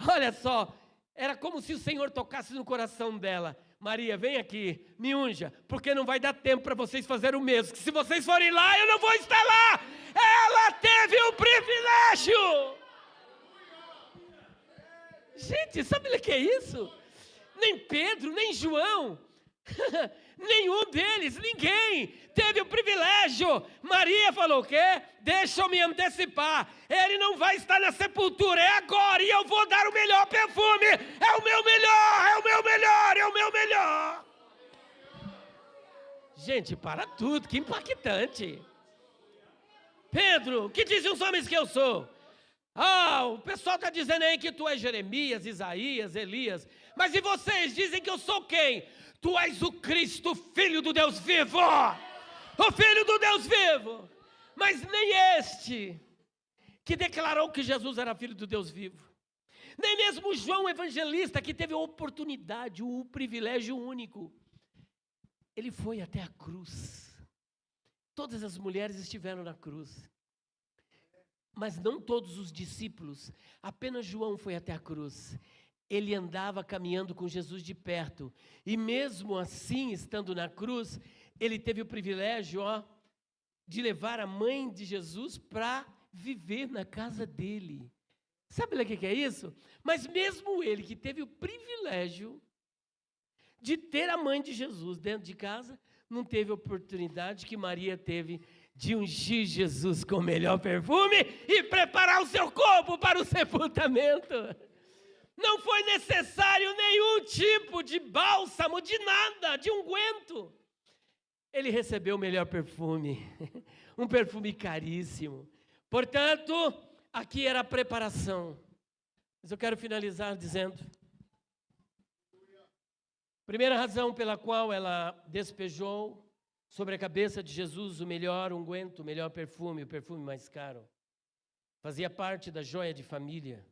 Olha só, era como se o Senhor tocasse no coração dela. Maria, vem aqui, me unja, porque não vai dar tempo para vocês fazerem o mesmo. Que se vocês forem lá, eu não vou estar lá. Ela teve o privilégio. Gente, sabe o que é isso? Nem Pedro, nem João, nenhum deles, ninguém teve o privilégio. Maria falou o quê? Deixa eu me antecipar. Ele não vai estar na sepultura, é agora, e eu vou dar o melhor perfume. É o meu melhor, é o meu melhor, é o meu melhor. Gente, para tudo, que impactante. Pedro, o que dizem os homens que eu sou? O pessoal está dizendo aí que tu és Jeremias, Isaías, Elias. Mas e vocês dizem que eu sou quem? Tu és o Cristo, Filho do Deus vivo. O Filho do Deus vivo. Mas nem este, que declarou que Jesus era Filho do Deus vivo, nem mesmo João Evangelista, que teve a oportunidade, o privilégio único, ele foi até a cruz. Todas as mulheres estiveram na cruz, mas não todos os discípulos. Apenas João foi até a cruz. Ele andava caminhando com Jesus de perto, e mesmo assim, estando na cruz, ele teve o privilégio, de levar a mãe de Jesus para viver na casa dele. Sabe o que é isso? Mas mesmo ele, que teve o privilégio de ter a mãe de Jesus dentro de casa, não teve a oportunidade que Maria teve de ungir Jesus com o melhor perfume e preparar o seu corpo para o sepultamento. Não foi necessário nenhum tipo de bálsamo, de nada, de unguento. Ele recebeu o melhor perfume, um perfume caríssimo. Portanto, aqui era a preparação. Mas eu quero finalizar dizendo: primeira razão pela qual ela despejou sobre a cabeça de Jesus o melhor unguento, o melhor perfume, o perfume mais caro. Fazia parte da joia de família.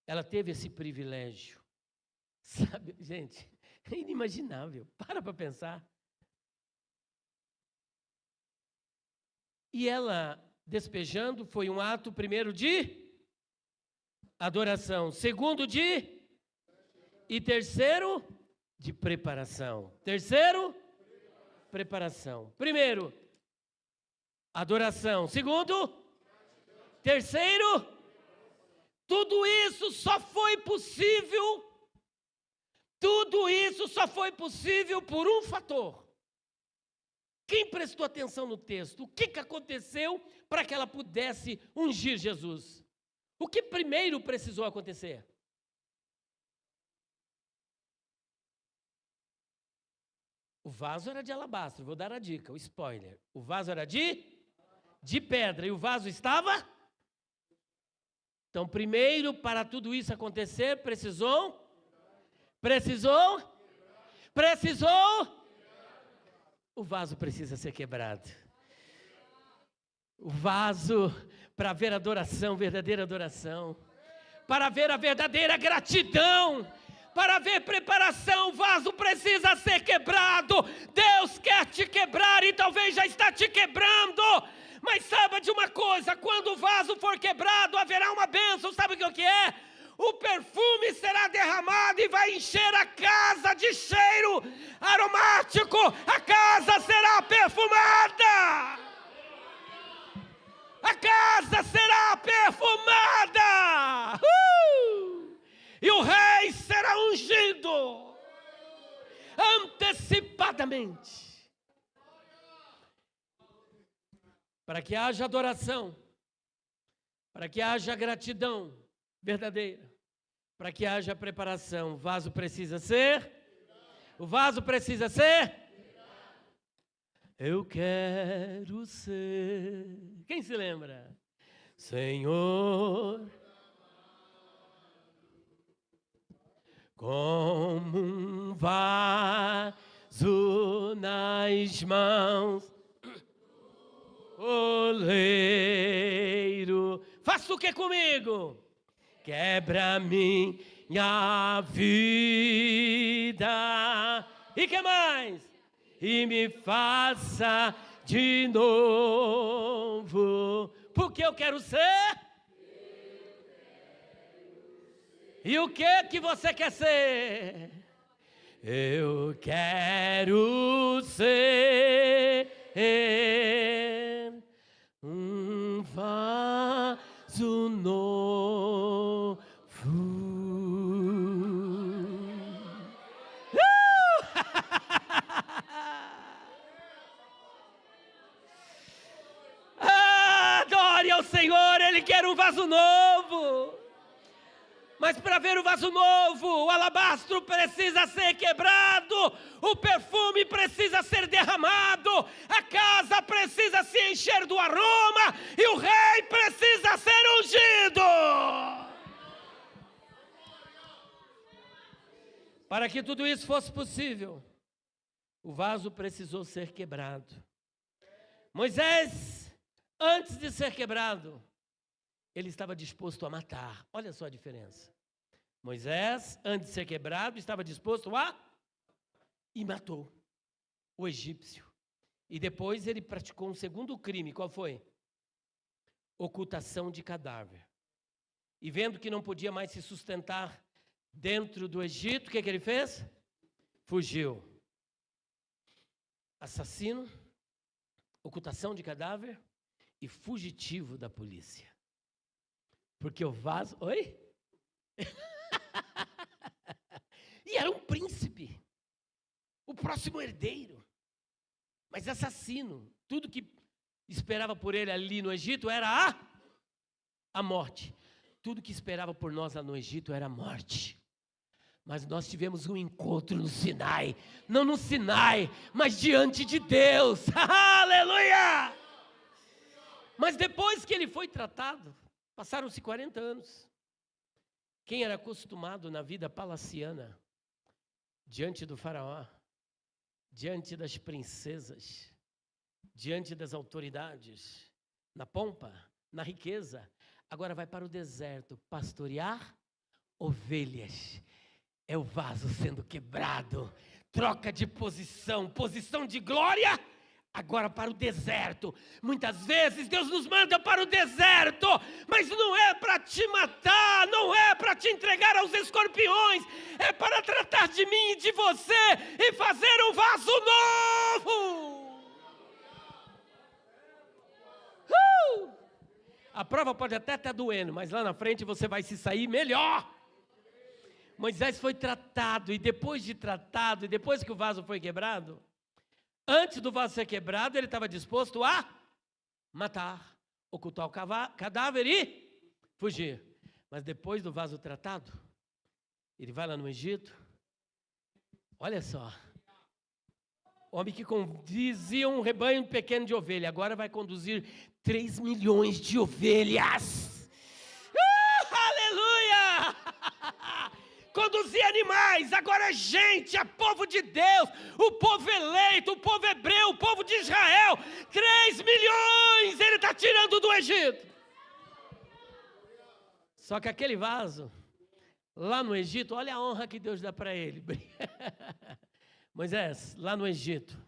Ela teve esse privilégio. Sabe, gente, é inimaginável. Para pensar. E ela, despejando, foi um ato, primeiro, de adoração. Segundo, de... E terceiro, de preparação. Terceiro, preparação. Primeiro, adoração. Segundo, terceiro, tudo isso só foi possível por um fator. Quem prestou atenção no texto? O que aconteceu para que ela pudesse ungir Jesus? O que primeiro precisou acontecer? O vaso era de alabastro, vou dar a dica, o spoiler. O vaso era de pedra e o vaso estava? Então, primeiro, para tudo isso acontecer, precisou? O vaso precisa ser quebrado. O vaso, para ver adoração, verdadeira adoração, para ver a verdadeira gratidão, para ver preparação, o vaso precisa ser quebrado. Deus quer te quebrar e talvez já está te quebrando. Mas saiba de uma coisa, quando o vaso for quebrado, haverá uma bênção. Sabe o que é? O perfume será derramado e vai encher a casa de cheiro aromático. A casa será perfumada. A casa será perfumada. E o rei será ungido antecipadamente. Para que haja adoração, para que haja gratidão verdadeira, para que haja preparação, o vaso precisa ser? Eu quero ser. Quem se lembra? Senhor, como um vaso nas mãos, oleiro. Faça o que comigo? Quebra minha vida. E que mais? E me faça de novo. Porque eu quero ser? E o que você quer ser? Eu quero ser um vaso novo. Adore ao Senhor, Ele quer um vaso novo. Mas para ver o vaso novo, o alabastro precisa ser quebrado, o perfume precisa ser derramado, a casa precisa se encher do aroma e o rei precisa ser ungido. Para que tudo isso fosse possível, o vaso precisou ser quebrado. Moisés, antes de ser quebrado, ele estava disposto a matar. Olha só a diferença. Moisés, antes de ser quebrado, estava disposto a... E matou o egípcio. E depois ele praticou um segundo crime. Qual foi? Ocultação de cadáver. E vendo que não podia mais se sustentar dentro do Egito, o que ele fez? Fugiu. Assassino, ocultação de cadáver e fugitivo da polícia. Porque o vaso... Oi? E era um príncipe. O próximo herdeiro. mas assassino. Tudo que esperava por ele ali no Egito era a morte. Tudo que esperava por nós lá no Egito era a morte. Mas nós tivemos um encontro no Sinai. Não no Sinai, mas diante de Deus. Aleluia! Mas depois que ele foi tratado, passaram-se 40 anos. Quem era acostumado na vida palaciana, diante do faraó, diante das princesas, diante das autoridades, na pompa, na riqueza, agora vai para o deserto pastorear ovelhas. É o vaso sendo quebrado, troca de posição, posição de glória, agora para o deserto. Muitas vezes Deus nos manda para o deserto, mas não é para te matar, não é para te entregar aos escorpiões, é para tratar de mim e de você e fazer um vaso novo. A prova pode até estar doendo, mas lá na frente você vai se sair melhor. Moisés foi tratado, e depois de tratado, e depois que o vaso foi quebrado, antes do vaso ser quebrado, ele estava disposto a matar, ocultar o cadáver e fugir. Mas depois do vaso tratado, ele vai lá no Egito, olha só, homem que conduzia um rebanho pequeno de ovelha, agora vai conduzir 3 milhões de ovelhas. Aleluia! Conduzir animais, agora é gente, é povo de Deus, o povo eleito, o povo hebreu, o povo de Israel. 3 milhões ele está tirando do Egito. Só que aquele vaso, lá no Egito, olha a honra que Deus dá para ele. Moisés, lá no Egito,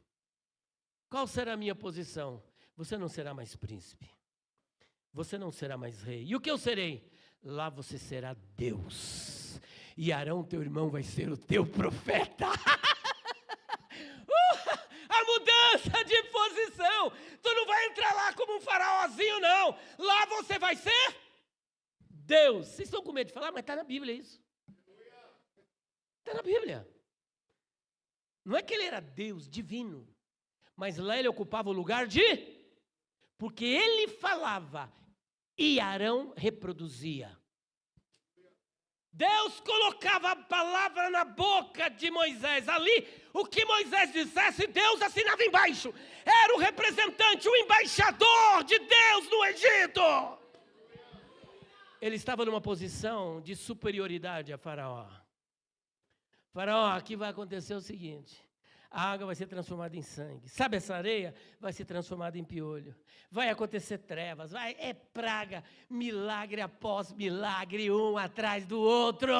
qual será a minha posição? Você não será mais príncipe, você não será mais rei. E o que eu serei? Lá você será Deus, e Arão, teu irmão, vai ser o teu profeta. A mudança de posição, tu não vai entrar lá como um faraózinho não, lá você vai ser Deus. Vocês estão com medo de falar, mas está na Bíblia isso. Está na Bíblia. Não é que ele era Deus divino, mas lá ele ocupava o lugar de... Porque ele falava e Arão reproduzia. Deus colocava a palavra na boca de Moisés. Ali, o que Moisés dissesse, Deus assinava embaixo. Era o representante, o embaixador de Deus no Egito. Ele estava numa posição de superioridade a Faraó. Faraó, aqui vai acontecer o seguinte: a água vai ser transformada em sangue. Sabe essa areia? Vai ser transformada em piolho. Vai acontecer trevas, é praga, milagre após milagre, um atrás do outro.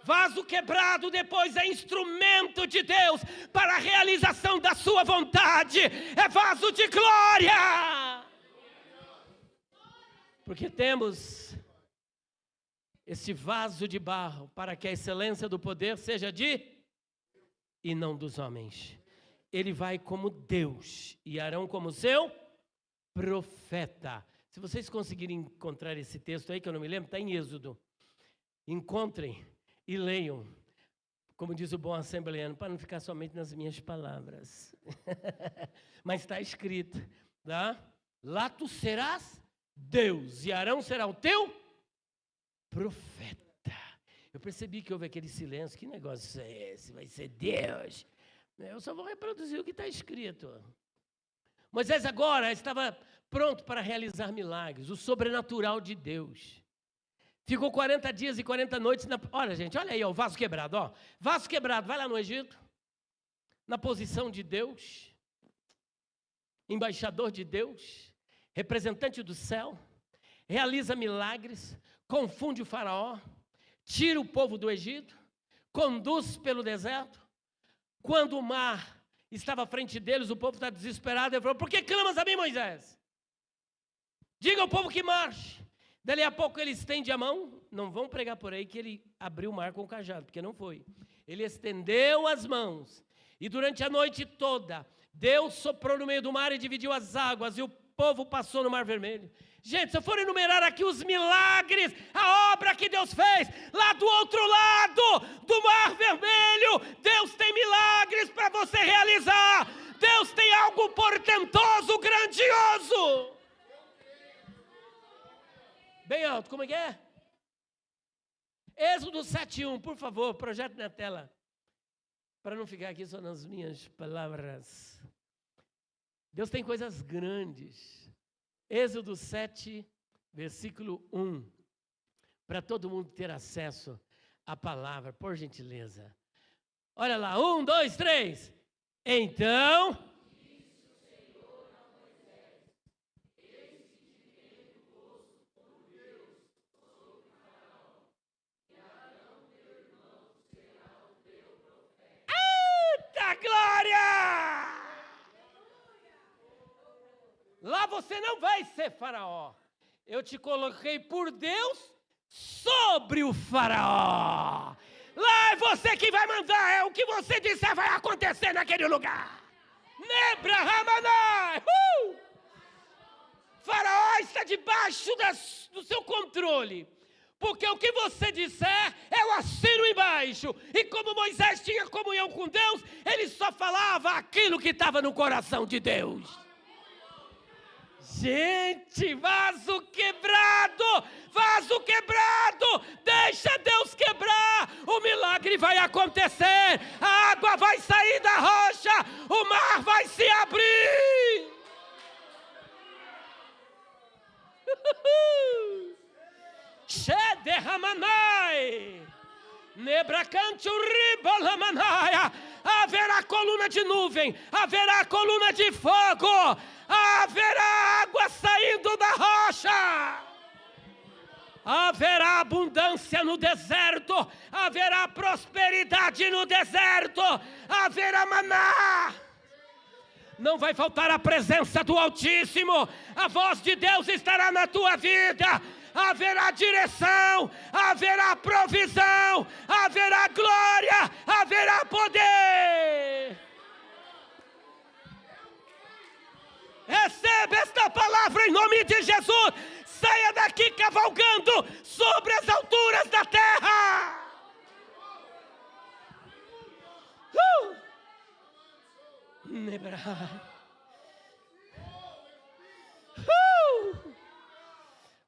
Vaso quebrado depois é instrumento de Deus para a realização da sua vontade. É vaso de glória. Porque temos esse vaso de barro para que a excelência do poder seja de... e não dos homens. Ele vai como Deus e Arão como seu profeta. Se vocês conseguirem encontrar esse texto aí, que eu não me lembro, está em Êxodo. Encontrem e leiam, como diz o bom assembleano, para não ficar somente nas minhas palavras. Mas está escrito, tá? Lá tu serás Deus e Arão será o teu profeta. Eu percebi que houve aquele silêncio. Que negócio é esse? Vai ser Deus? Eu só vou reproduzir o que está escrito. Moisés agora estava pronto para realizar milagres, o sobrenatural de Deus. Ficou 40 dias e 40 noites. Olha, gente, olha aí, ó, o vaso quebrado. Ó. Vaso quebrado, vai lá no Egito, na posição de Deus, embaixador de Deus, representante do céu, realiza milagres, confunde o faraó, tira o povo do Egito, conduz pelo deserto. Quando o mar estava à frente deles, o povo está desesperado. Ele falou: por que clamas a mim, Moisés? Diga ao povo que marche. Dali a pouco ele estende a mão. Não vão pregar por aí que ele abriu o mar com o cajado, porque não foi. Ele estendeu as mãos. E durante a noite toda, Deus soprou no meio do mar e dividiu as águas. E o povo passou no Mar Vermelho. Gente, se eu for enumerar aqui os milagres, a obra que Deus fez, lá do outro lado do Mar Vermelho, Deus tem milagres para você realizar. Deus tem algo portentoso, grandioso. Bem alto, como é que é? Êxodo 7:1, por favor, projete na tela. Para não ficar aqui só nas minhas palavras. Deus tem coisas grandes. Êxodo 7, versículo 1. Para todo mundo ter acesso à palavra, por gentileza. Olha lá, 1, 2, 3. Então... glória! Lá você não vai ser faraó. Eu te coloquei por Deus sobre o faraó. Lá é você que vai mandar. É o que você disser vai acontecer naquele lugar. Nebra Ramanai. Faraó está debaixo do seu controle. Porque o que você disser, eu assino embaixo. E como Moisés tinha comunhão com Deus, ele só falava aquilo que estava no coração de Deus. Gente, vaso quebrado, deixa Deus quebrar, o milagre vai acontecer, a água vai sair da rocha, o mar vai se abrir. Shederramanai, Nebracanturibalamanaia. Haverá coluna de nuvem, haverá coluna de fogo, haverá água saindo da rocha, haverá abundância no deserto, haverá prosperidade no deserto, haverá maná. Não vai faltar a presença do Altíssimo, a voz de Deus estará na tua vida. Haverá direção, haverá provisão, haverá glória, haverá poder. Receba esta palavra em nome de Jesus. Saia daqui cavalgando sobre as alturas da terra.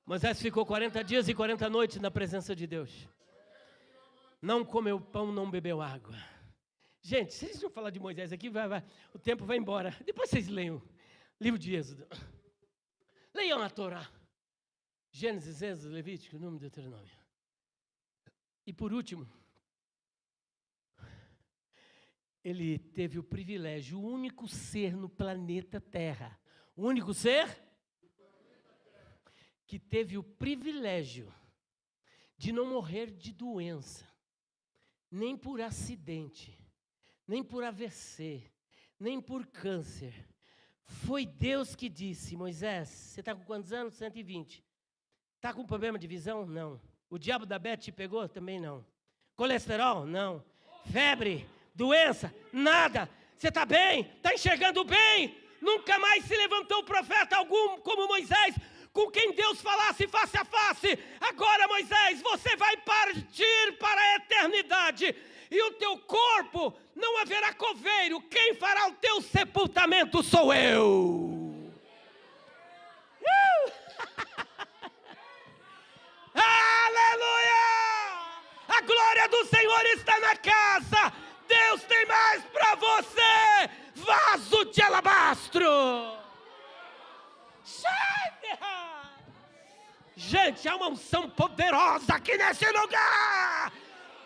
Moisés ficou 40 dias e 40 noites na presença de Deus. Não comeu pão, não bebeu água. Gente, se vocês vão falar de Moisés aqui, o tempo vai embora. Depois vocês leiam o livro de Êxodo. Leiam a Torá. Gênesis, Êxodo, Levítico, Número, Deuteronômio. E por último, ele teve o privilégio, o único ser no planeta Terra, o único ser que teve o privilégio de não morrer de doença, nem por acidente, nem por AVC, nem por câncer. Foi Deus que disse: Moisés, você está com quantos anos? 120. Está com problema de visão? Não. O diabo da Bete te pegou? Também não. Colesterol? Não. Febre? Doença? Nada. Você está bem? Está enxergando bem? Nunca mais se levantou profeta algum como Moisés, com quem Deus falasse face a face. Agora, Moisés, você vai partir para a eternidade, e o teu corpo não haverá coveiro. Quem fará o teu sepultamento sou eu. Aleluia! A glória do Senhor está na casa. Deus tem mais para você, vaso de alabastro. Gente, há uma unção poderosa aqui nesse lugar.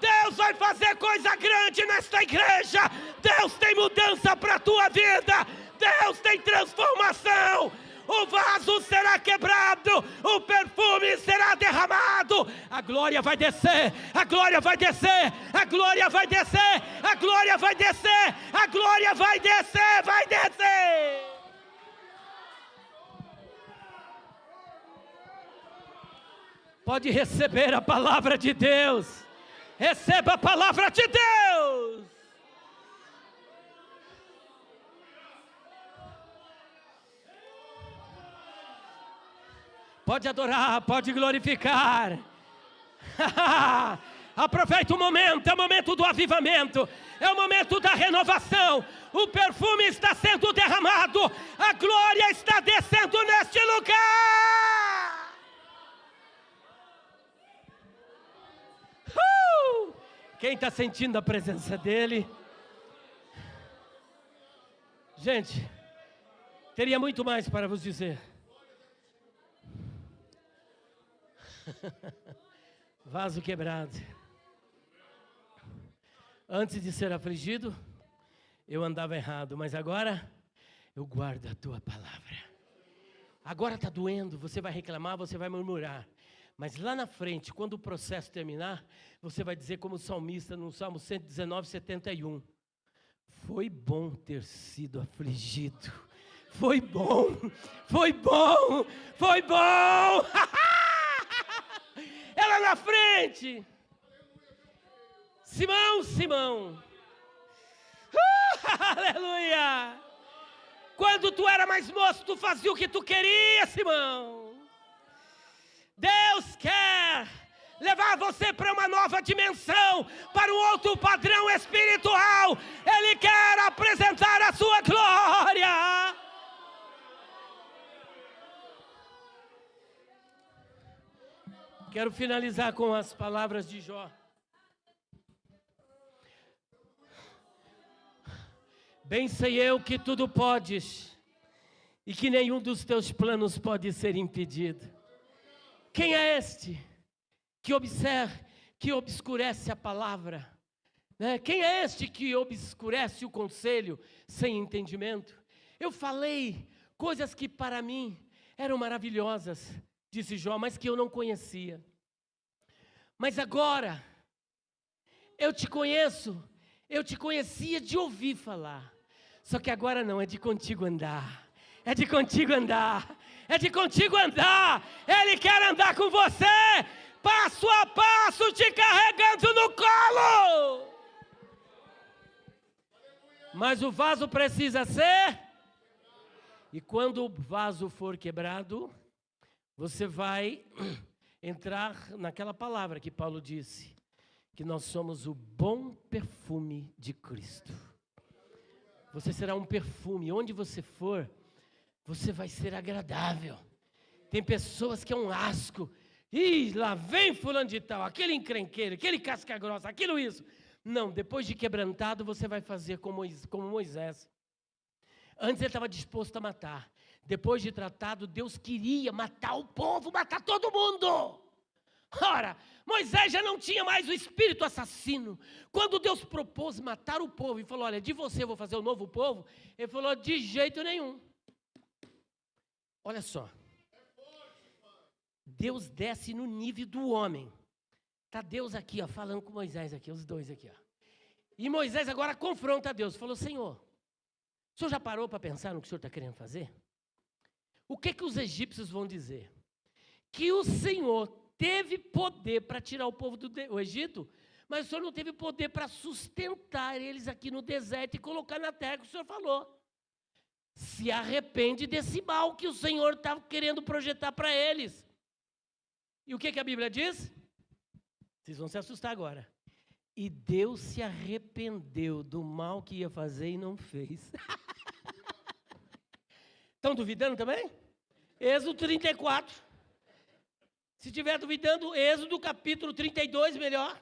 Deus vai fazer coisa grande nesta igreja. Deus tem mudança para a tua vida. Deus tem transformação. O vaso será quebrado, o perfume será derramado. A glória vai descer, a glória vai descer, a glória vai descer, a glória vai descer, a glória vai descer, vai descer. Pode receber a palavra de Deus. Receba a palavra de Deus. Pode adorar, pode glorificar. Aproveita o momento, é o momento do avivamento, é o momento da renovação. O perfume está sendo derramado, a glória está descendo neste lugar. Quem está sentindo a presença dele? Gente, teria muito mais para vos dizer. Vaso quebrado. Antes de ser afligido, eu andava errado, mas agora eu guardo a tua palavra. Agora está doendo, você vai reclamar, você vai murmurar. Mas lá na frente, quando o processo terminar, você vai dizer como o salmista no Salmo 119, 71. Foi bom ter sido afligido. Foi bom, foi bom, foi bom. Ela na frente. Simão. Aleluia. Quando tu era mais moço, tu fazia o que tu queria, Simão. Deus quer levar você para uma nova dimensão, para um outro padrão espiritual. Ele quer apresentar a sua glória. Quero finalizar com as palavras de Jó. Bem sei eu que tudo podes, e que nenhum dos teus planos pode ser impedido. Quem é este que obscurece a palavra? Quem é este que obscurece o conselho sem entendimento? Eu falei coisas que para mim eram maravilhosas, disse Jó, mas que eu não conhecia. Mas agora, eu te conhecia de ouvir falar. Só que agora não, é de contigo andar. É de contigo andar. É de contigo andar. Ele quer andar com você, passo a passo, te carregando no colo. Mas o vaso precisa ser. E quando o vaso for quebrado, você vai entrar naquela palavra que Paulo disse, que nós somos o bom perfume de Cristo. Você será um perfume, onde você for, você vai ser agradável. Tem pessoas que é um asco, lá vem fulano de tal, aquele encrenqueiro, aquele casca grossa, aquilo isso. Não, depois de quebrantado, você vai fazer como Moisés. Antes ele estava disposto a matar. Depois de tratado, Deus queria matar o povo, matar todo mundo. Ora, Moisés já não tinha mais o espírito assassino. Quando Deus propôs matar o povo e falou, olha, de você eu vou fazer um novo povo, ele falou, de jeito nenhum. Olha só. Deus desce no nível do homem. Está Deus aqui, ó, falando com Moisés aqui, os dois aqui, ó. E Moisés agora confronta Deus, falou, Senhor, o senhor já parou para pensar no que o senhor está querendo fazer? O que os egípcios vão dizer? Que o Senhor teve poder para tirar o povo do Egito, mas o Senhor não teve poder para sustentar eles aqui no deserto e colocar na terra que o Senhor falou. Se arrepende desse mal que o Senhor estava querendo projetar para eles. E o que a Bíblia diz? Vocês vão se assustar agora. E Deus se arrependeu do mal que ia fazer e não fez. Estão duvidando também? Êxodo 34. Se estiver duvidando, Êxodo capítulo 32, melhor.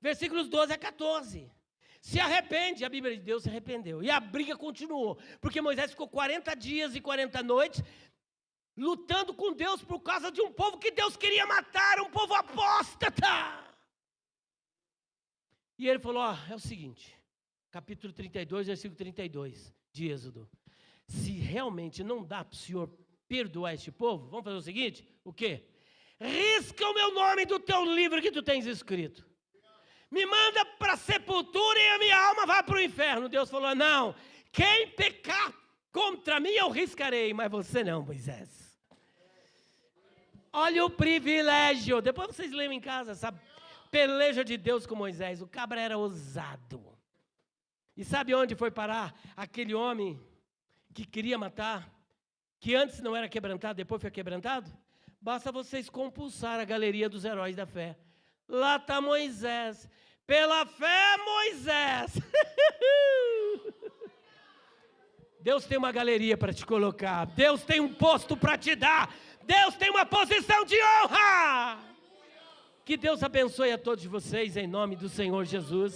Versículos 12 a 14. Se arrepende, a Bíblia de Deus se arrependeu. E a briga continuou. Porque Moisés ficou 40 dias e 40 noites lutando com Deus por causa de um povo que Deus queria matar, um povo apóstata. E ele falou, é o seguinte, capítulo 32, versículo 32 de Êxodo. Se realmente não dá para o Senhor perdoar este povo, vamos fazer o seguinte, o quê? Risca o meu nome do teu livro que tu tens escrito. Me manda para a sepultura e a minha alma vai para o inferno. Deus falou, não, quem pecar contra mim eu riscarei, mas você não, Moisés. Olha o privilégio, depois vocês leem em casa, essa peleja de Deus com Moisés. O cabra era ousado. E sabe onde foi parar aquele homem que queria matar, que antes não era quebrantado, depois foi quebrantado? Basta vocês compulsar a galeria dos heróis da fé. Lá está Moisés. Pela fé, Moisés. Deus tem uma galeria para te colocar. Deus tem um posto para te dar. Deus tem uma posição de honra. Que Deus abençoe a todos vocês em nome do Senhor Jesus.